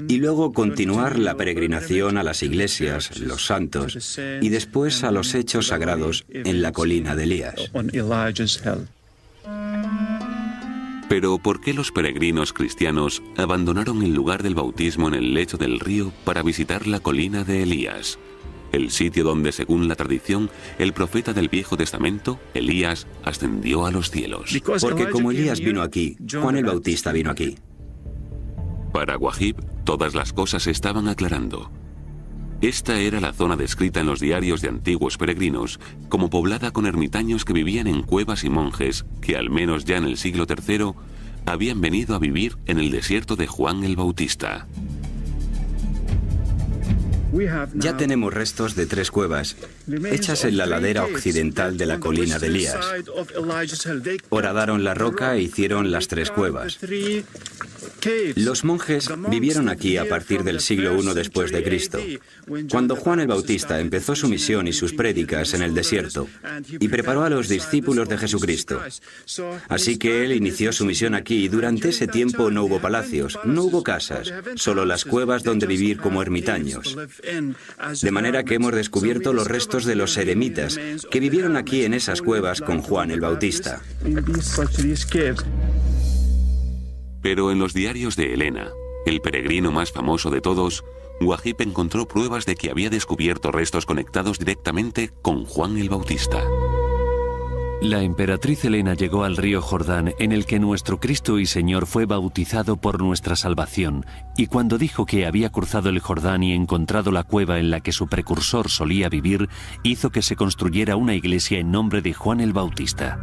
y luego continuar la peregrinación a las iglesias, los santos, y después a los hechos sagrados en la colina de Elías. Pero ¿por qué los peregrinos cristianos abandonaron el lugar del bautismo en el lecho del río para visitar la colina de Elías? El sitio donde, según la tradición, el profeta del Viejo Testamento, Elías, ascendió a los cielos. Porque como Elías vino aquí, Juan el Bautista vino aquí. Para Wahib, todas las cosas se estaban aclarando. Esta era la zona descrita en los diarios de antiguos peregrinos como poblada con ermitaños que vivían en cuevas y monjes que, al menos ya en el siglo III, habían venido a vivir en el desierto de Juan el Bautista. Ya tenemos restos de 3 cuevas, hechas en la ladera occidental de la colina de Elías. Horadaron la roca e hicieron las 3 cuevas. Los monjes vivieron aquí a partir del siglo I después de Cristo, cuando Juan el Bautista empezó su misión y sus prédicas en el desierto y preparó a los discípulos de Jesucristo. Así que él inició su misión aquí y durante ese tiempo no hubo palacios, no hubo casas, solo las cuevas donde vivir como ermitaños. De manera que hemos descubierto los restos de los eremitas que vivieron aquí en esas cuevas con Juan el Bautista. Pero en los diarios de Helena, el peregrino más famoso de todos, Wahib encontró pruebas de que había descubierto restos conectados directamente con Juan el Bautista. La emperatriz Helena llegó al río Jordán, en el que nuestro Cristo y Señor fue bautizado por nuestra salvación, y cuando dijo que había cruzado el Jordán y encontrado la cueva en la que su precursor solía vivir, hizo que se construyera una iglesia en nombre de Juan el Bautista.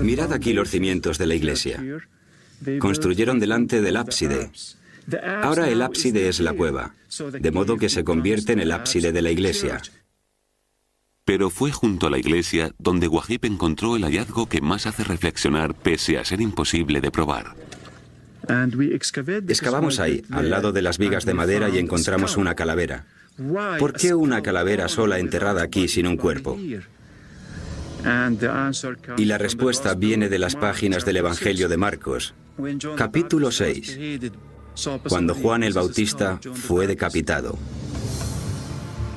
Mirad aquí los cimientos de la iglesia. Construyeron delante del ábside. Ahora el ábside es la cueva, de modo que se convierte en el ábside de la iglesia. Pero fue junto a la iglesia donde Wahib encontró el hallazgo que más hace reflexionar pese a ser imposible de probar. Excavamos ahí, al lado de las vigas de madera, y encontramos una calavera. ¿Por qué una calavera sola enterrada aquí sin un cuerpo? Y la respuesta viene de las páginas del Evangelio de Marcos, capítulo 6, cuando Juan el Bautista fue decapitado.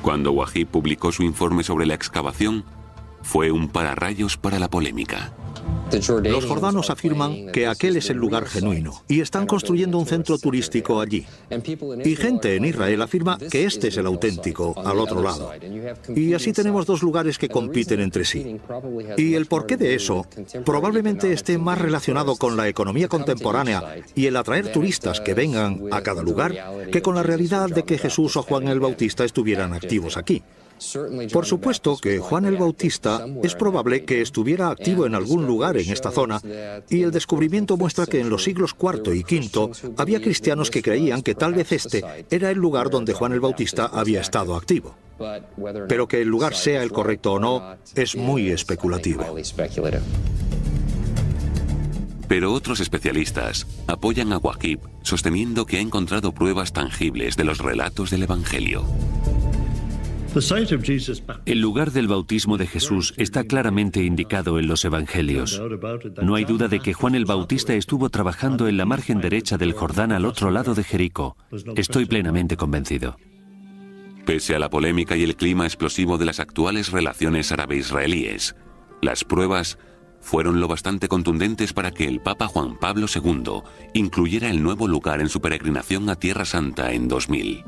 Cuando Wahib publicó su informe sobre la excavación, fue un pararrayos para la polémica. Los jordanos afirman que aquel es el lugar genuino y están construyendo un centro turístico allí. Y gente en Israel afirma que este es el auténtico, al otro lado. Y así tenemos dos lugares que compiten entre sí. Y el porqué de eso probablemente esté más relacionado con la economía contemporánea y el atraer turistas que vengan a cada lugar que con la realidad de que Jesús o Juan el Bautista estuvieran activos aquí. Por supuesto que Juan el Bautista es probable que estuviera activo en algún lugar en esta zona, y el descubrimiento muestra que en los siglos IV y V había cristianos que creían que tal vez este era el lugar donde Juan el Bautista había estado activo. Pero que el lugar sea el correcto o no es muy especulativo. Pero otros especialistas apoyan a Wahib, sosteniendo que ha encontrado pruebas tangibles de los relatos del Evangelio. El lugar del bautismo de Jesús está claramente indicado en los Evangelios. No hay duda de que Juan el Bautista estuvo trabajando en la margen derecha del Jordán al otro lado de Jericó. Estoy plenamente convencido. Pese a la polémica y el clima explosivo de las actuales relaciones árabe-israelíes, las pruebas fueron lo bastante contundentes para que el Papa Juan Pablo II incluyera el nuevo lugar en su peregrinación a Tierra Santa en 2000.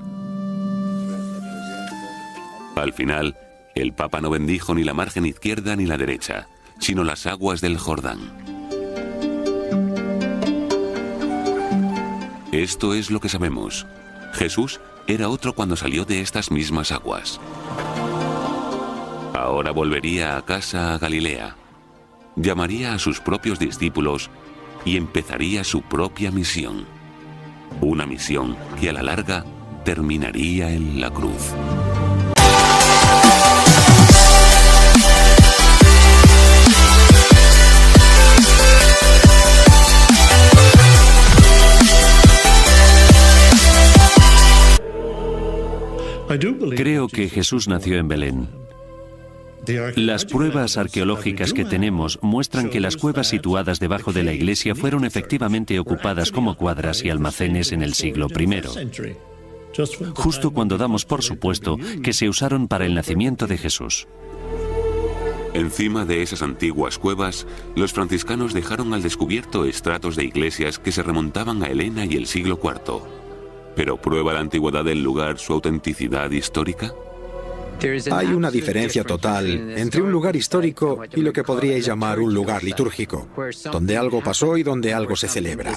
Al final, el Papa no bendijo ni la margen izquierda ni la derecha, sino las aguas del Jordán. Esto es lo que sabemos. Jesús era otro cuando salió de estas mismas aguas. Ahora volvería a casa a Galilea, llamaría a sus propios discípulos y empezaría su propia misión. Una misión que a la larga terminaría en la cruz. Creo que Jesús nació en Belén. Las pruebas arqueológicas que tenemos muestran que las cuevas situadas debajo de la iglesia fueron efectivamente ocupadas como cuadras y almacenes en el siglo I, justo cuando damos por supuesto que se usaron para el nacimiento de Jesús. Encima de esas antiguas cuevas, los franciscanos dejaron al descubierto estratos de iglesias que se remontaban a Helena y el siglo IV. ¿Pero prueba la antigüedad del lugar su autenticidad histórica? Hay una diferencia total entre un lugar histórico y lo que podríais llamar un lugar litúrgico, donde algo pasó y donde algo se celebra.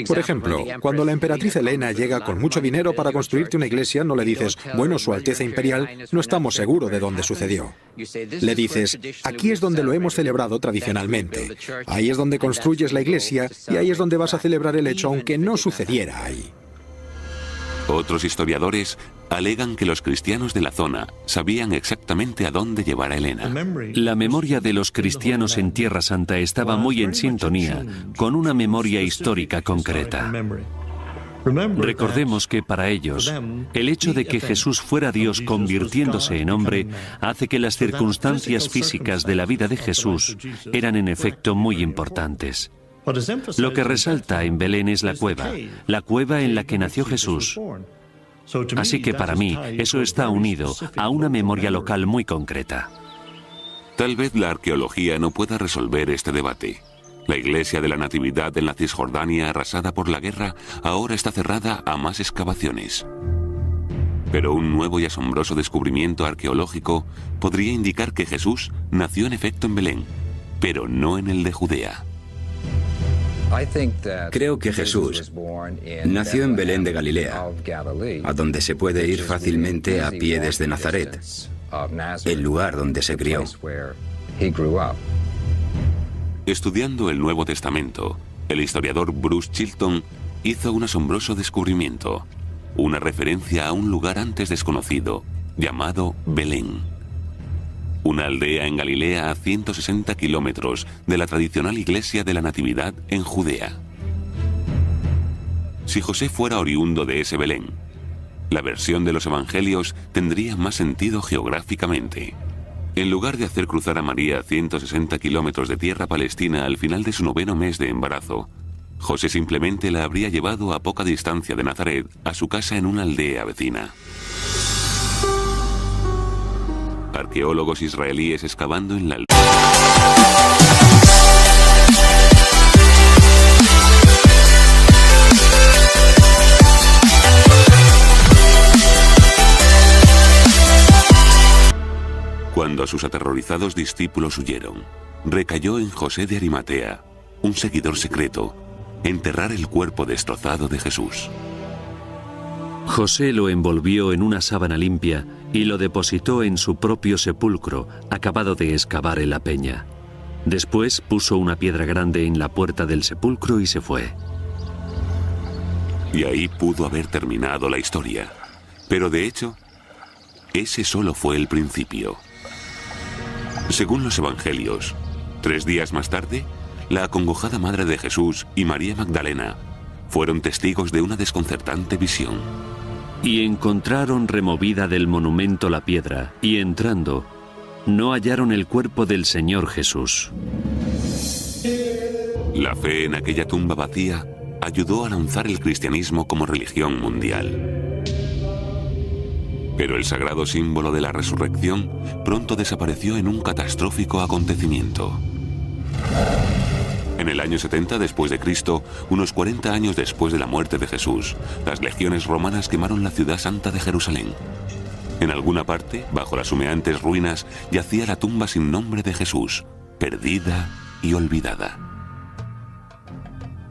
Por ejemplo, cuando la emperatriz Helena llega con mucho dinero para construirte una iglesia, no le dices, bueno, Su Alteza Imperial, no estamos seguros de dónde sucedió. Le dices, aquí es donde lo hemos celebrado tradicionalmente. Ahí es donde construyes la iglesia y ahí es donde vas a celebrar el hecho, aunque no sucediera ahí. Otros historiadores alegan que los cristianos de la zona sabían exactamente a dónde llevar a Helena. La memoria de los cristianos en Tierra Santa estaba muy en sintonía con una memoria histórica concreta. Recordemos que para ellos, el hecho de que Jesús fuera Dios convirtiéndose en hombre hace que las circunstancias físicas de la vida de Jesús eran en efecto muy importantes. Lo que resalta en Belén es la cueva en la que nació Jesús. Así que para mí eso está unido a una memoria local muy concreta. Tal vez la arqueología no pueda resolver este debate. La iglesia de la Natividad en la Cisjordania, arrasada por la guerra, ahora está cerrada a más excavaciones. Pero un nuevo y asombroso descubrimiento arqueológico podría indicar que Jesús nació en efecto en Belén, pero no en el de Judea. Creo que Jesús nació en Belén de Galilea, a donde se puede ir fácilmente a pie desde Nazaret, el lugar donde se crió. Estudiando el Nuevo Testamento, el historiador Bruce Chilton hizo un asombroso descubrimiento, una referencia a un lugar antes desconocido, llamado Belén. Una aldea en Galilea a 160 kilómetros de la tradicional iglesia de la Natividad en Judea. Si José fuera oriundo de ese Belén, la versión de los evangelios tendría más sentido geográficamente. En lugar de hacer cruzar a María 160 kilómetros de tierra palestina al final de su 9º mes de embarazo, José simplemente la habría llevado a poca distancia de Nazaret a su casa en una aldea vecina. Arqueólogos israelíes excavando en la aldea. Cuando sus aterrorizados discípulos huyeron, recayó en José de Arimatea, un seguidor secreto, enterrar el cuerpo destrozado de Jesús. José lo envolvió en una sábana limpia y lo depositó en su propio sepulcro, acabado de excavar en la peña. Después puso una piedra grande en la puerta del sepulcro y se fue. Y ahí pudo haber terminado la historia. Pero de hecho, ese solo fue el principio. Según los evangelios, 3 días más tarde, la acongojada madre de Jesús y María Magdalena fueron testigos de una desconcertante visión. Y encontraron removida del monumento la piedra, y entrando, no hallaron el cuerpo del Señor Jesús. La fe en aquella tumba vacía ayudó a lanzar el cristianismo como religión mundial. Pero el sagrado símbolo de la resurrección pronto desapareció en un catastrófico acontecimiento. En el año 70 después de Cristo, unos 40 años después de la muerte de Jesús, las legiones romanas quemaron la ciudad santa de Jerusalén. En alguna parte, bajo las humeantes ruinas, yacía la tumba sin nombre de Jesús, perdida y olvidada.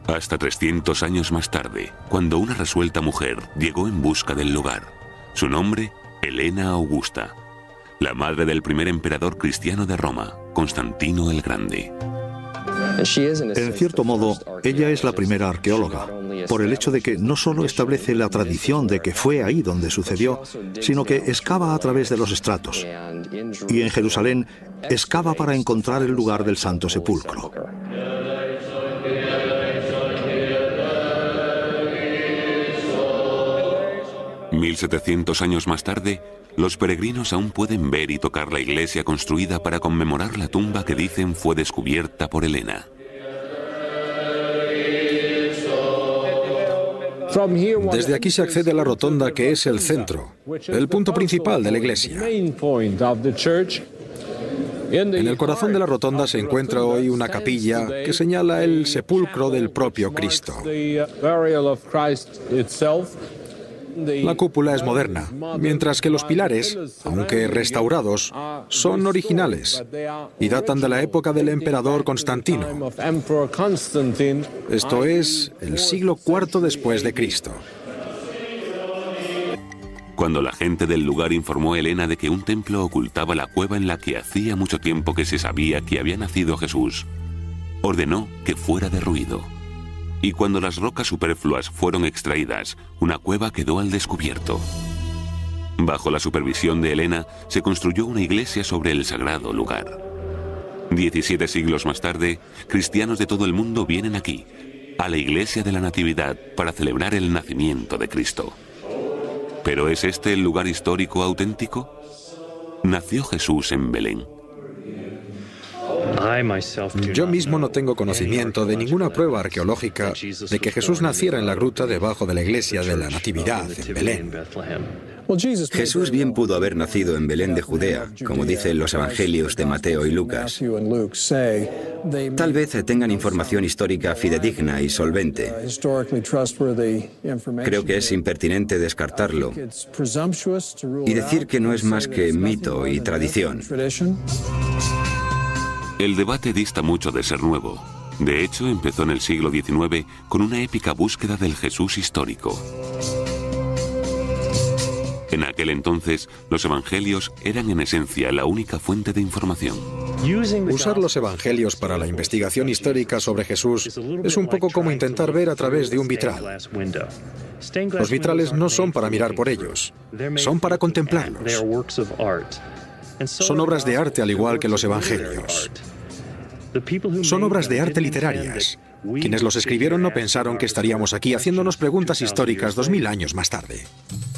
Hasta 300 años más tarde, cuando una resuelta mujer llegó en busca del lugar. Su nombre, Helena Augusta, la madre del primer emperador cristiano de Roma, Constantino el Grande. En cierto modo, ella es la primera arqueóloga, por el hecho de que no solo establece la tradición de que fue ahí donde sucedió, sino que excava a través de los estratos. Y en Jerusalén, excava para encontrar el lugar del Santo Sepulcro. «1700 años más tarde, los peregrinos aún pueden ver y tocar la iglesia construida para conmemorar la tumba que dicen fue descubierta por Helena. Desde aquí se accede a la rotonda que es el centro, el punto principal de la iglesia. En el corazón de la rotonda se encuentra hoy una capilla que señala el sepulcro del propio Cristo. La cúpula es moderna, mientras que los pilares, aunque restaurados, son originales y datan de la época del emperador Constantino. Esto es, el siglo IV después de Cristo. Cuando la gente del lugar informó a Helena de que un templo ocultaba la cueva en la que hacía mucho tiempo que se sabía que había nacido Jesús, ordenó que fuera derruido. Y cuando las rocas superfluas fueron extraídas, una cueva quedó al descubierto. Bajo la supervisión de Helena, se construyó una iglesia sobre el sagrado lugar. 17 siglos más tarde, cristianos de todo el mundo vienen aquí, a la iglesia de la Natividad, para celebrar el nacimiento de Cristo. ¿Pero es este el lugar histórico auténtico? ¿Nació Jesús en Belén? Yo mismo no tengo conocimiento de ninguna prueba arqueológica de que Jesús naciera en la gruta debajo de la iglesia de la Natividad en Belén. Jesús bien pudo haber nacido en Belén de Judea, como dicen los evangelios de Mateo y Lucas. Tal vez tengan información histórica fidedigna y solvente. Creo que es impertinente descartarlo y decir que no es más que mito y tradición. El debate dista mucho de ser nuevo. De hecho, empezó en el siglo XIX con una épica búsqueda del Jesús histórico. En aquel entonces, los evangelios eran en esencia la única fuente de información. Usar los evangelios para la investigación histórica sobre Jesús es un poco como intentar ver a través de un vitral. Los vitrales no son para mirar por ellos, son para contemplarlos. Son obras de arte al igual que los evangelios. Son obras de arte literarias. Quienes los escribieron no pensaron que estaríamos aquí haciéndonos preguntas históricas 2000 años más tarde.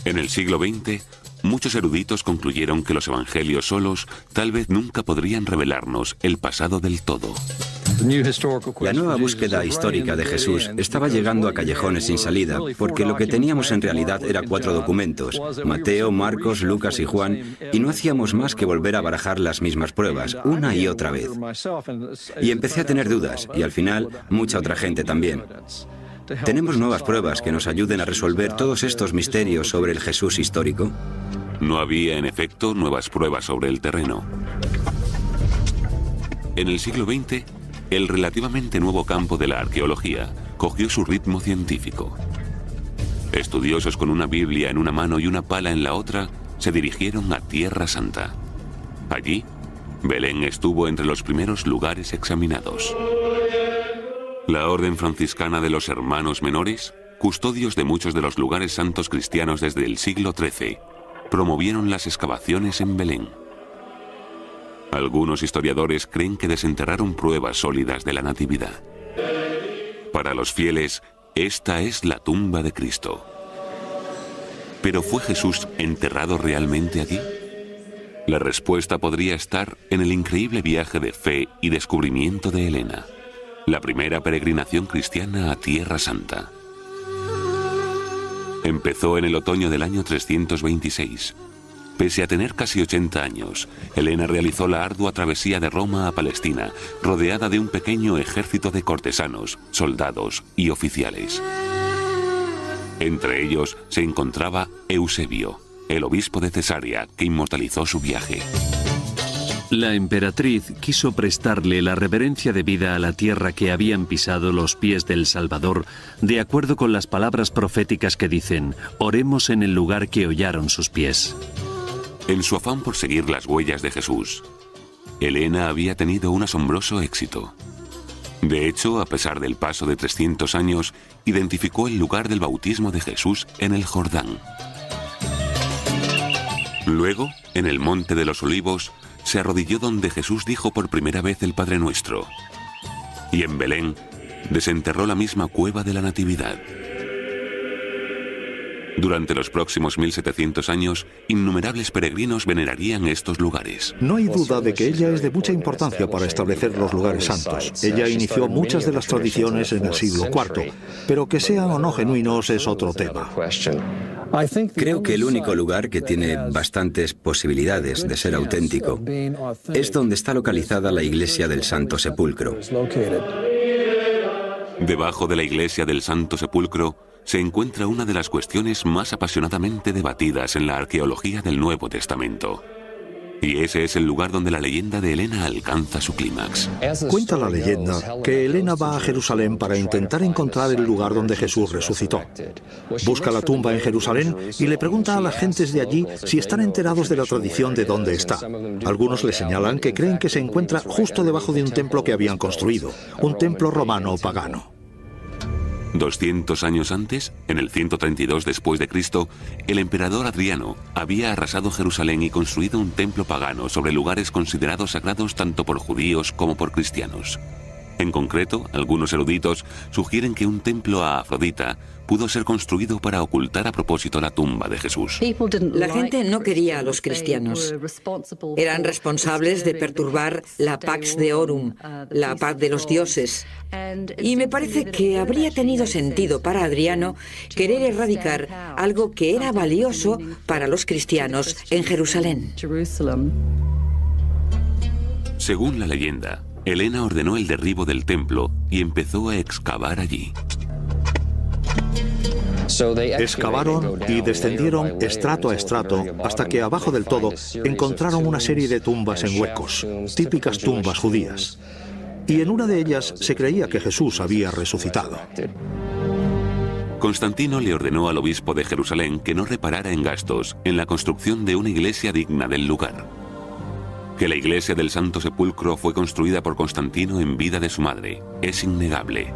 En el siglo XX, muchos eruditos concluyeron que los evangelios solos tal vez nunca podrían revelarnos el pasado del todo. La nueva búsqueda histórica de Jesús estaba llegando a callejones sin salida, porque lo que teníamos en realidad era 4 documentos, Mateo, Marcos, Lucas y Juan, y no hacíamos más que volver a barajar las mismas pruebas, una y otra vez. Y empecé a tener dudas, y al final, mucha otra gente también. ¿Tenemos nuevas pruebas que nos ayuden a resolver todos estos misterios sobre el Jesús histórico? No había, en efecto, nuevas pruebas sobre el terreno. En el siglo XX, el relativamente nuevo campo de la arqueología cogió su ritmo científico. Estudiosos con una Biblia en una mano y una pala en la otra se dirigieron a Tierra Santa. Allí, Belén estuvo entre los primeros lugares examinados. La Orden Franciscana de los Hermanos Menores, custodios de muchos de los lugares santos cristianos desde el siglo XIII, promovieron las excavaciones en Belén. Algunos historiadores creen que desenterraron pruebas sólidas de la Natividad. Para los fieles, esta es la tumba de Cristo. ¿Pero fue Jesús enterrado realmente allí? La respuesta podría estar en el increíble viaje de fe y descubrimiento de Helena, la primera peregrinación cristiana a Tierra Santa. Empezó en el otoño del año 326. Pese a tener casi 80 años, Helena realizó la ardua travesía de Roma a Palestina, rodeada de un pequeño ejército de cortesanos, soldados y oficiales. Entre ellos se encontraba Eusebio, el obispo de Cesarea, que inmortalizó su viaje. La emperatriz quiso prestarle la reverencia debida a la tierra que habían pisado los pies del Salvador, de acuerdo con las palabras proféticas que dicen: oremos en el lugar que hollaron sus pies. En su afán por seguir las huellas de Jesús, Helena había tenido un asombroso éxito. De hecho, a pesar del paso de 300 años, identificó el lugar del bautismo de Jesús en el Jordán. Luego, en el Monte de los Olivos, se arrodilló donde Jesús dijo por primera vez el Padre Nuestro. Y en Belén, desenterró la misma cueva de la Natividad. Durante los próximos 1700 años, innumerables peregrinos venerarían estos lugares. No hay duda de que ella es de mucha importancia para establecer los lugares santos. Ella inició muchas de las tradiciones en el siglo IV, pero que sean o no genuinos es otro tema. Creo que el único lugar que tiene bastantes posibilidades de ser auténtico es donde está localizada la iglesia del Santo Sepulcro. Debajo de la iglesia del Santo Sepulcro se encuentra una de las cuestiones más apasionadamente debatidas en la arqueología del Nuevo Testamento. Y ese es el lugar donde la leyenda de Helena alcanza su clímax. Cuenta la leyenda que Helena va a Jerusalén para intentar encontrar el lugar donde Jesús resucitó. Busca la tumba en Jerusalén y le pregunta a las gentes de allí si están enterados de la tradición de dónde está. Algunos le señalan que creen que se encuentra justo debajo de un templo que habían construido, un templo romano pagano. 200 años antes, en el 132 después de Cristo, el emperador Adriano había arrasado Jerusalén y construido un templo pagano sobre lugares considerados sagrados tanto por judíos como por cristianos. En concreto, algunos eruditos sugieren que un templo a Afrodita pudo ser construido para ocultar a propósito la tumba de Jesús. La gente no quería a los cristianos. Eran responsables de perturbar la Pax Deorum, la paz de los dioses. Y me parece que habría tenido sentido para Adriano querer erradicar algo que era valioso para los cristianos en Jerusalén. Según la leyenda, Helena ordenó el derribo del templo y empezó a excavar allí. Excavaron y descendieron estrato a estrato hasta que abajo del todo encontraron una serie de tumbas en huecos, típicas tumbas judías. Y en una de ellas se creía que Jesús había resucitado. Constantino le ordenó al obispo de Jerusalén que no reparara en gastos en la construcción de una iglesia digna del lugar. Que la iglesia del Santo Sepulcro fue construida por Constantino en vida de su madre es innegable.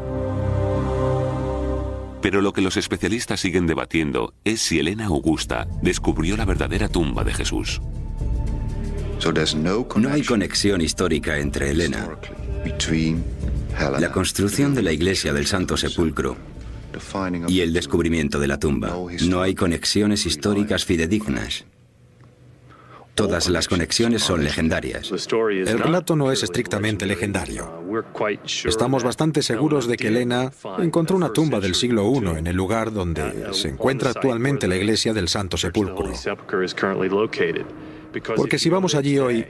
Pero lo que los especialistas siguen debatiendo es si Helena Augusta descubrió la verdadera tumba de Jesús. No hay conexión histórica entre Helena, la construcción de la iglesia del Santo Sepulcro y el descubrimiento de la tumba. No hay conexiones históricas fidedignas. Todas las conexiones son legendarias. El relato no es estrictamente legendario. Estamos bastante seguros de que Helena encontró una tumba del siglo I en el lugar donde se encuentra actualmente la iglesia del Santo Sepulcro. Porque si vamos allí hoy,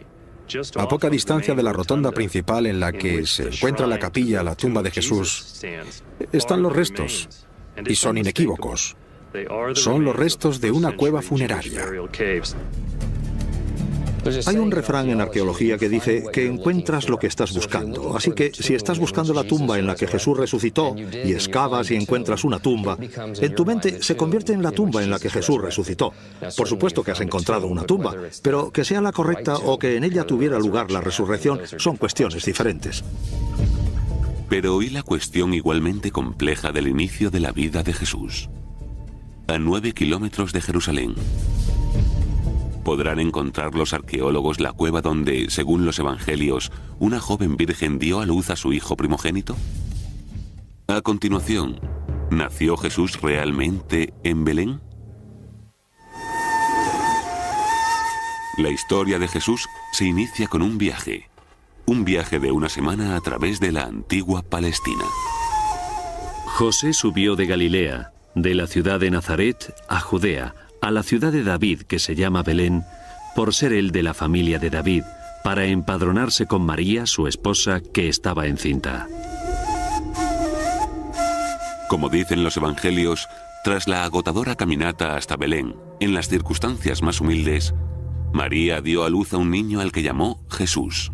a poca distancia de la rotonda principal en la que se encuentra la capilla, la tumba de Jesús, están los restos, y son inequívocos. Son los restos de una cueva funeraria. Hay un refrán en arqueología que dice que encuentras lo que estás buscando. Así que si estás buscando la tumba en la que Jesús resucitó y excavas y encuentras una tumba, en tu mente se convierte en la tumba en la que Jesús resucitó. Por supuesto que has encontrado una tumba, pero que sea la correcta o que en ella tuviera lugar la resurrección son cuestiones diferentes. Pero ¿y la cuestión igualmente compleja del inicio de la vida de Jesús? A 9 kilómetros de Jerusalén. ¿Podrán encontrar los arqueólogos la cueva donde, según los evangelios, una joven virgen dio a luz a su hijo primogénito? A continuación, ¿nació Jesús realmente en Belén? La historia de Jesús se inicia con un viaje de una semana a través de la antigua Palestina. José subió de Galilea, de la ciudad de Nazaret a Judea, a la ciudad de David, que se llama Belén, por ser él de la familia de David, para empadronarse con María, su esposa, que estaba encinta. Como dicen los evangelios, tras la agotadora caminata hasta Belén, en las circunstancias más humildes, María dio a luz a un niño al que llamó Jesús.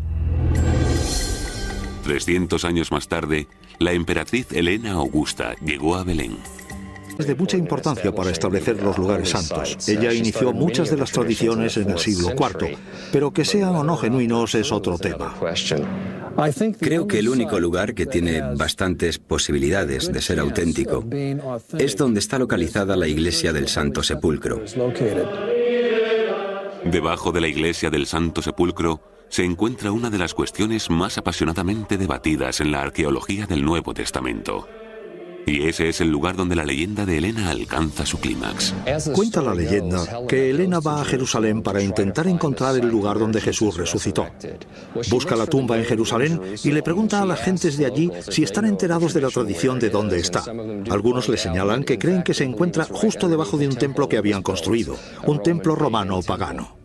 300 años más tarde, la emperatriz Helena Augusta llegó a Belén. Es de mucha importancia para establecer los lugares santos. Ella inició muchas de las tradiciones en el siglo IV, pero que sean o no genuinos es otro tema. Creo que el único lugar que tiene bastantes posibilidades de ser auténtico es donde está localizada la iglesia del Santo Sepulcro. Debajo de la iglesia del Santo Sepulcro se encuentra una de las cuestiones más apasionadamente debatidas en la arqueología del Nuevo Testamento. Y ese es el lugar donde la leyenda de Helena alcanza su clímax. Cuenta la leyenda que Helena va a Jerusalén para intentar encontrar el lugar donde Jesús resucitó. Busca la tumba en Jerusalén y le pregunta a las gentes de allí si están enterados de la tradición de dónde está. Algunos le señalan que creen que se encuentra justo debajo de un templo que habían construido, un templo romano pagano.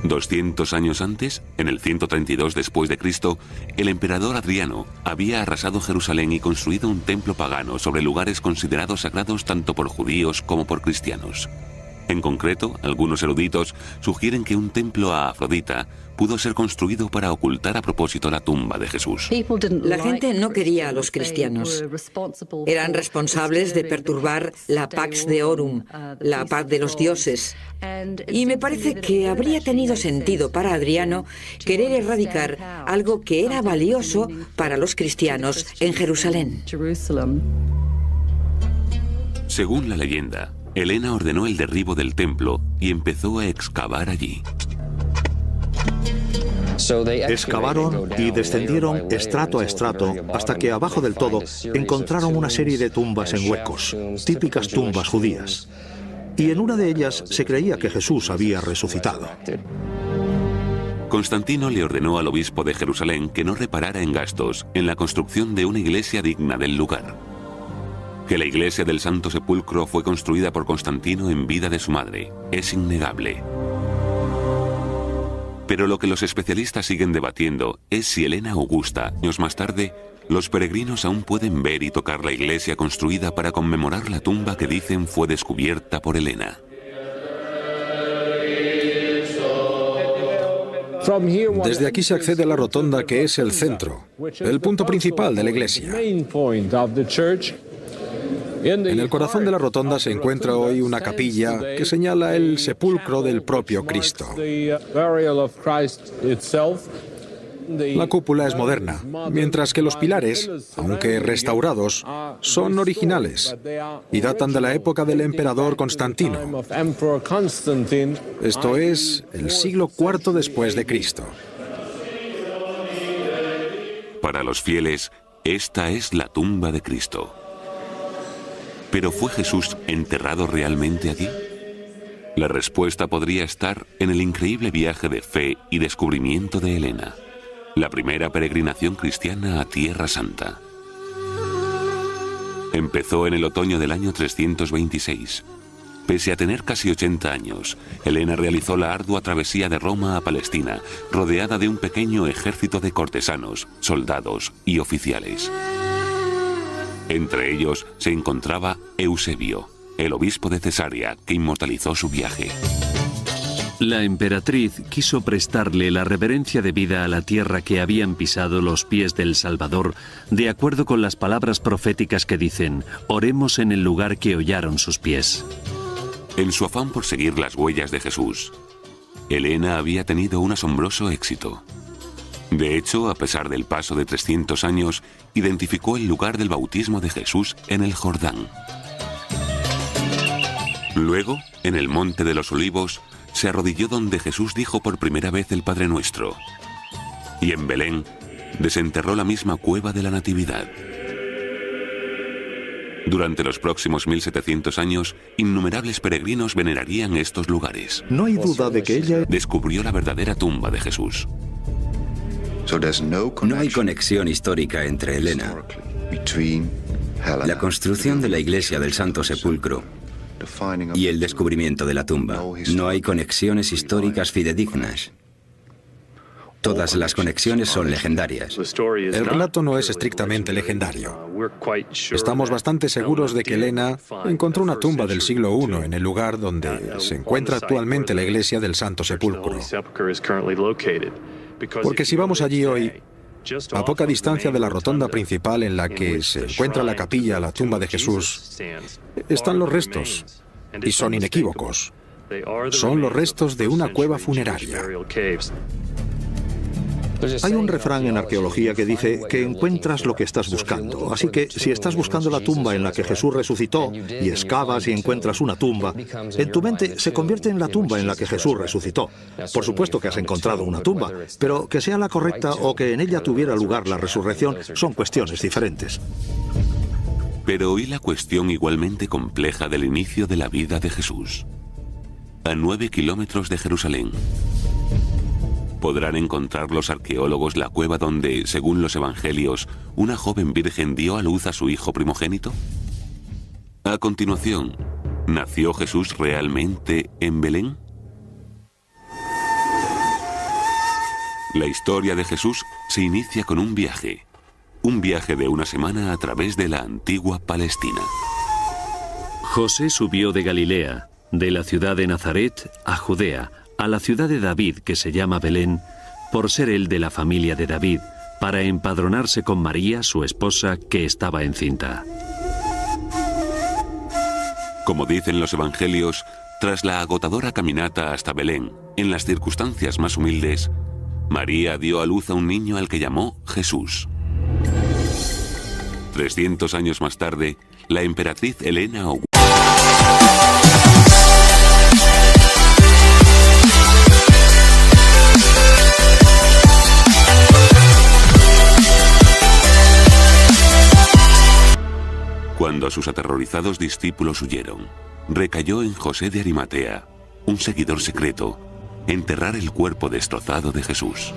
200 años antes, en el 132 después de Cristo, el emperador Adriano había arrasado Jerusalén y construido un templo pagano sobre lugares considerados sagrados tanto por judíos como por cristianos. En concreto, algunos eruditos sugieren que un templo a Afrodita pudo ser construido para ocultar a propósito la tumba de Jesús. La gente no quería a los cristianos. Eran responsables de perturbar la Pax Deorum, la paz de los dioses. Y me parece que habría tenido sentido para Adriano querer erradicar algo que era valioso para los cristianos en Jerusalén. Según la leyenda, Helena ordenó el derribo del templo y empezó a excavar allí. Excavaron y descendieron estrato a estrato hasta que abajo del todo encontraron una serie de tumbas en huecos, típicas tumbas judías. Y en una de ellas se creía que Jesús había resucitado. Constantino le ordenó al obispo de Jerusalén que no reparara en gastos en la construcción de una iglesia digna del lugar. Que la iglesia del Santo Sepulcro fue construida por Constantino en vida de su madre es innegable. Pero lo que los especialistas siguen debatiendo es si Helena Augusta, años más tarde, los peregrinos aún pueden ver y tocar la iglesia construida para conmemorar la tumba que dicen fue descubierta por Helena. Desde aquí se accede a la rotonda, que es el centro, el punto principal de la iglesia. En el corazón de la rotonda se encuentra hoy una capilla que señala el sepulcro del propio Cristo. La cúpula es moderna, mientras que los pilares, aunque restaurados, son originales y datan de la época del emperador Constantino. Esto es, el siglo IV después de Cristo. Para los fieles, esta es la tumba de Cristo. ¿Pero fue Jesús enterrado realmente allí? La respuesta podría estar en el increíble viaje de fe y descubrimiento de Helena, la primera peregrinación cristiana a Tierra Santa. Empezó en el otoño del año 326. Pese a tener casi 80 años, Helena realizó la ardua travesía de Roma a Palestina, rodeada de un pequeño ejército de cortesanos, soldados y oficiales. Entre ellos se encontraba Eusebio, el obispo de Cesarea, que inmortalizó su viaje. La emperatriz quiso prestarle la reverencia debida a la tierra que habían pisado los pies del Salvador, de acuerdo con las palabras proféticas que dicen: oremos en el lugar que hollaron sus pies. En su afán por seguir las huellas de Jesús, Helena había tenido un asombroso éxito. De hecho, a pesar del paso de 300 años, identificó el lugar del bautismo de Jesús en el Jordán. Luego, en el Monte de los Olivos, se arrodilló donde Jesús dijo por primera vez el Padre Nuestro. Y en Belén, desenterró la misma cueva de la Natividad. Durante los próximos 1700 años, innumerables peregrinos venerarían estos lugares. No hay duda de que ella descubrió la verdadera tumba de Jesús. No hay conexión histórica entre Helena, la construcción de la iglesia del Santo Sepulcro y el descubrimiento de la tumba. No hay conexiones históricas fidedignas. Todas las conexiones son legendarias. El relato no es estrictamente legendario. Estamos bastante seguros de que Helena encontró una tumba del siglo I en el lugar donde se encuentra actualmente la iglesia del Santo Sepulcro. Porque si vamos allí hoy, a poca distancia de la rotonda principal en la que se encuentra la capilla, la tumba de Jesús, están los restos, y son inequívocos. Son los restos de una cueva funeraria. Hay un refrán en arqueología que dice que encuentras lo que estás buscando. Así que si estás buscando la tumba en la que Jesús resucitó y excavas y encuentras una tumba, en tu mente se convierte en la tumba en la que Jesús resucitó. Por supuesto que has encontrado una tumba, pero que sea la correcta o que en ella tuviera lugar la resurrección son cuestiones diferentes. Pero ¿y la cuestión igualmente compleja del inicio de la vida de Jesús? A 9 kilómetros de Jerusalén, ¿podrán encontrar los arqueólogos la cueva donde, según los evangelios, una joven virgen dio a luz a su hijo primogénito? A continuación, ¿nació Jesús realmente en Belén? La historia de Jesús se inicia con un viaje de una semana a través de la antigua Palestina. José subió de Galilea, de la ciudad de Nazaret a Judea, a la ciudad de David, que se llama Belén, por ser él de la familia de David, para empadronarse con María, su esposa, que estaba encinta. Como dicen los evangelios, tras la agotadora caminata hasta Belén, en las circunstancias más humildes, María dio a luz a un niño al que llamó Jesús. 300 años más tarde, la emperatriz Helena Augusta Cuando sus aterrorizados discípulos huyeron, recayó en José de Arimatea, un seguidor secreto, enterrar el cuerpo destrozado de Jesús.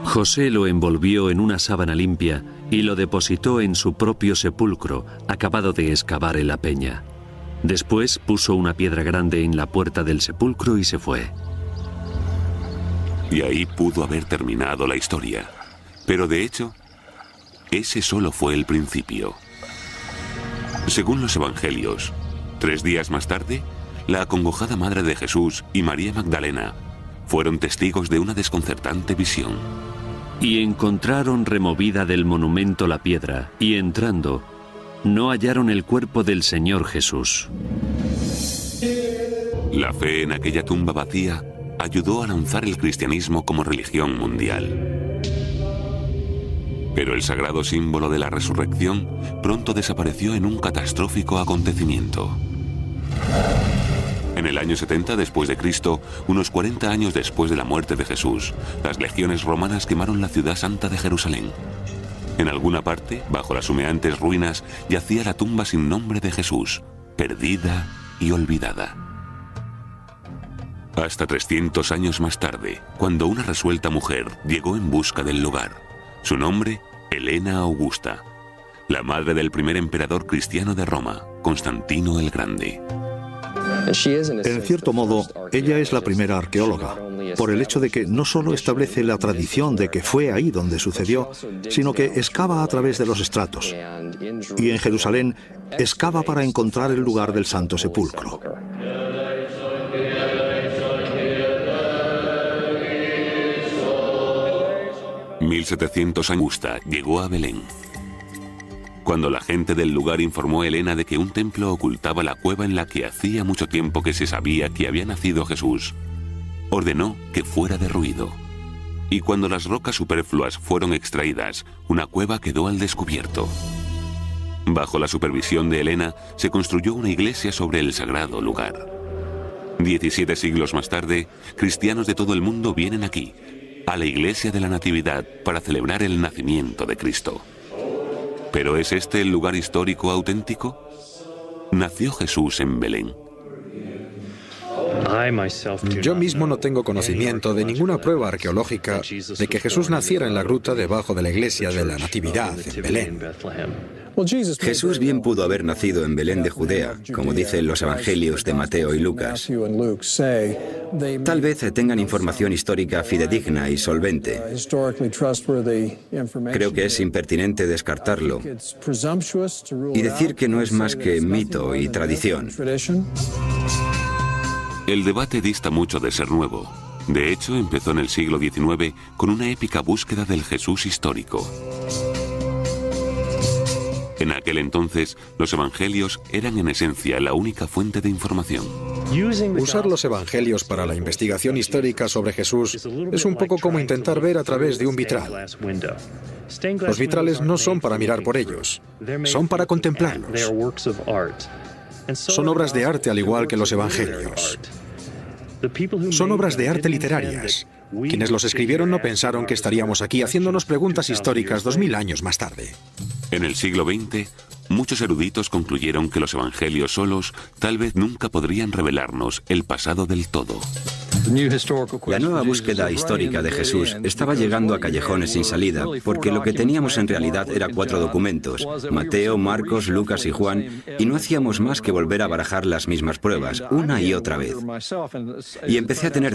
José lo envolvió en una sábana limpia y lo depositó en su propio sepulcro, acabado de excavar en la peña. Después puso una piedra grande en la puerta del sepulcro y se fue. Y ahí pudo haber terminado la historia. Pero de hecho, ese solo fue el principio. Según los evangelios, 3 días más tarde, la acongojada madre de Jesús y María Magdalena fueron testigos de una desconcertante visión. Y encontraron removida del monumento la piedra, y entrando, no hallaron el cuerpo del Señor Jesús. La fe en aquella tumba vacía ayudó a lanzar el cristianismo como religión mundial. Pero el sagrado símbolo de la resurrección pronto desapareció en un catastrófico acontecimiento. En el año 70 después de Cristo, unos 40 años después de la muerte de Jesús, las legiones romanas quemaron la ciudad santa de Jerusalén. En alguna parte, bajo las humeantes ruinas, yacía la tumba sin nombre de Jesús, perdida y olvidada. Hasta 300 años más tarde, cuando una resuelta mujer llegó en busca del lugar. Su nombre, Helena Augusta, la madre del primer emperador cristiano de Roma, Constantino el Grande. En cierto modo, ella es la primera arqueóloga, por el hecho de que no solo establece la tradición de que fue ahí donde sucedió, sino que excava a través de los estratos. Y en Jerusalén, excava para encontrar el lugar del Santo Sepulcro. En 1700 Augusta llegó a Belén. Cuando la gente del lugar informó a Helena de que un templo ocultaba la cueva en la que hacía mucho tiempo que se sabía que había nacido Jesús, ordenó que fuera derruido. Y cuando las rocas superfluas fueron extraídas, una cueva quedó al descubierto. Bajo la supervisión de Helena, se construyó una iglesia sobre el sagrado lugar. 17 siglos más tarde, cristianos de todo el mundo vienen aquí, a la iglesia de la Natividad, para celebrar el nacimiento de Cristo. ¿Pero es este el lugar histórico auténtico? Nació Jesús en Belén. Yo mismo no tengo conocimiento de ninguna prueba arqueológica de que Jesús naciera en la gruta debajo de la iglesia de la Natividad en Belén. Jesús bien pudo haber nacido en Belén de Judea, como dicen los evangelios de Mateo y Lucas. Tal vez tengan información histórica fidedigna y solvente. Creo que es impertinente descartarlo y decir que no es más que mito y tradición. El debate dista mucho de ser nuevo. De hecho, empezó en el siglo XIX con una épica búsqueda del Jesús histórico. En aquel entonces, los evangelios eran en esencia la única fuente de información. Usar los evangelios para la investigación histórica sobre Jesús es un poco como intentar ver a través de un vitral. Los vitrales no son para mirar por ellos, son para contemplarlos. Son obras de arte al igual que los evangelios. Son obras de arte literarias. Quienes los escribieron no pensaron que estaríamos aquí haciéndonos preguntas históricas 2000 años más tarde. En el siglo XX, muchos eruditos concluyeron que los evangelios solos tal vez nunca podrían revelarnos el pasado del todo. La nueva búsqueda histórica de Jesús estaba llegando a callejones sin salida, porque lo que teníamos en realidad era 4 documentos, Mateo, Marcos, Lucas y Juan, y no hacíamos más que volver a barajar las mismas pruebas, una y otra vez. Y empecé a tener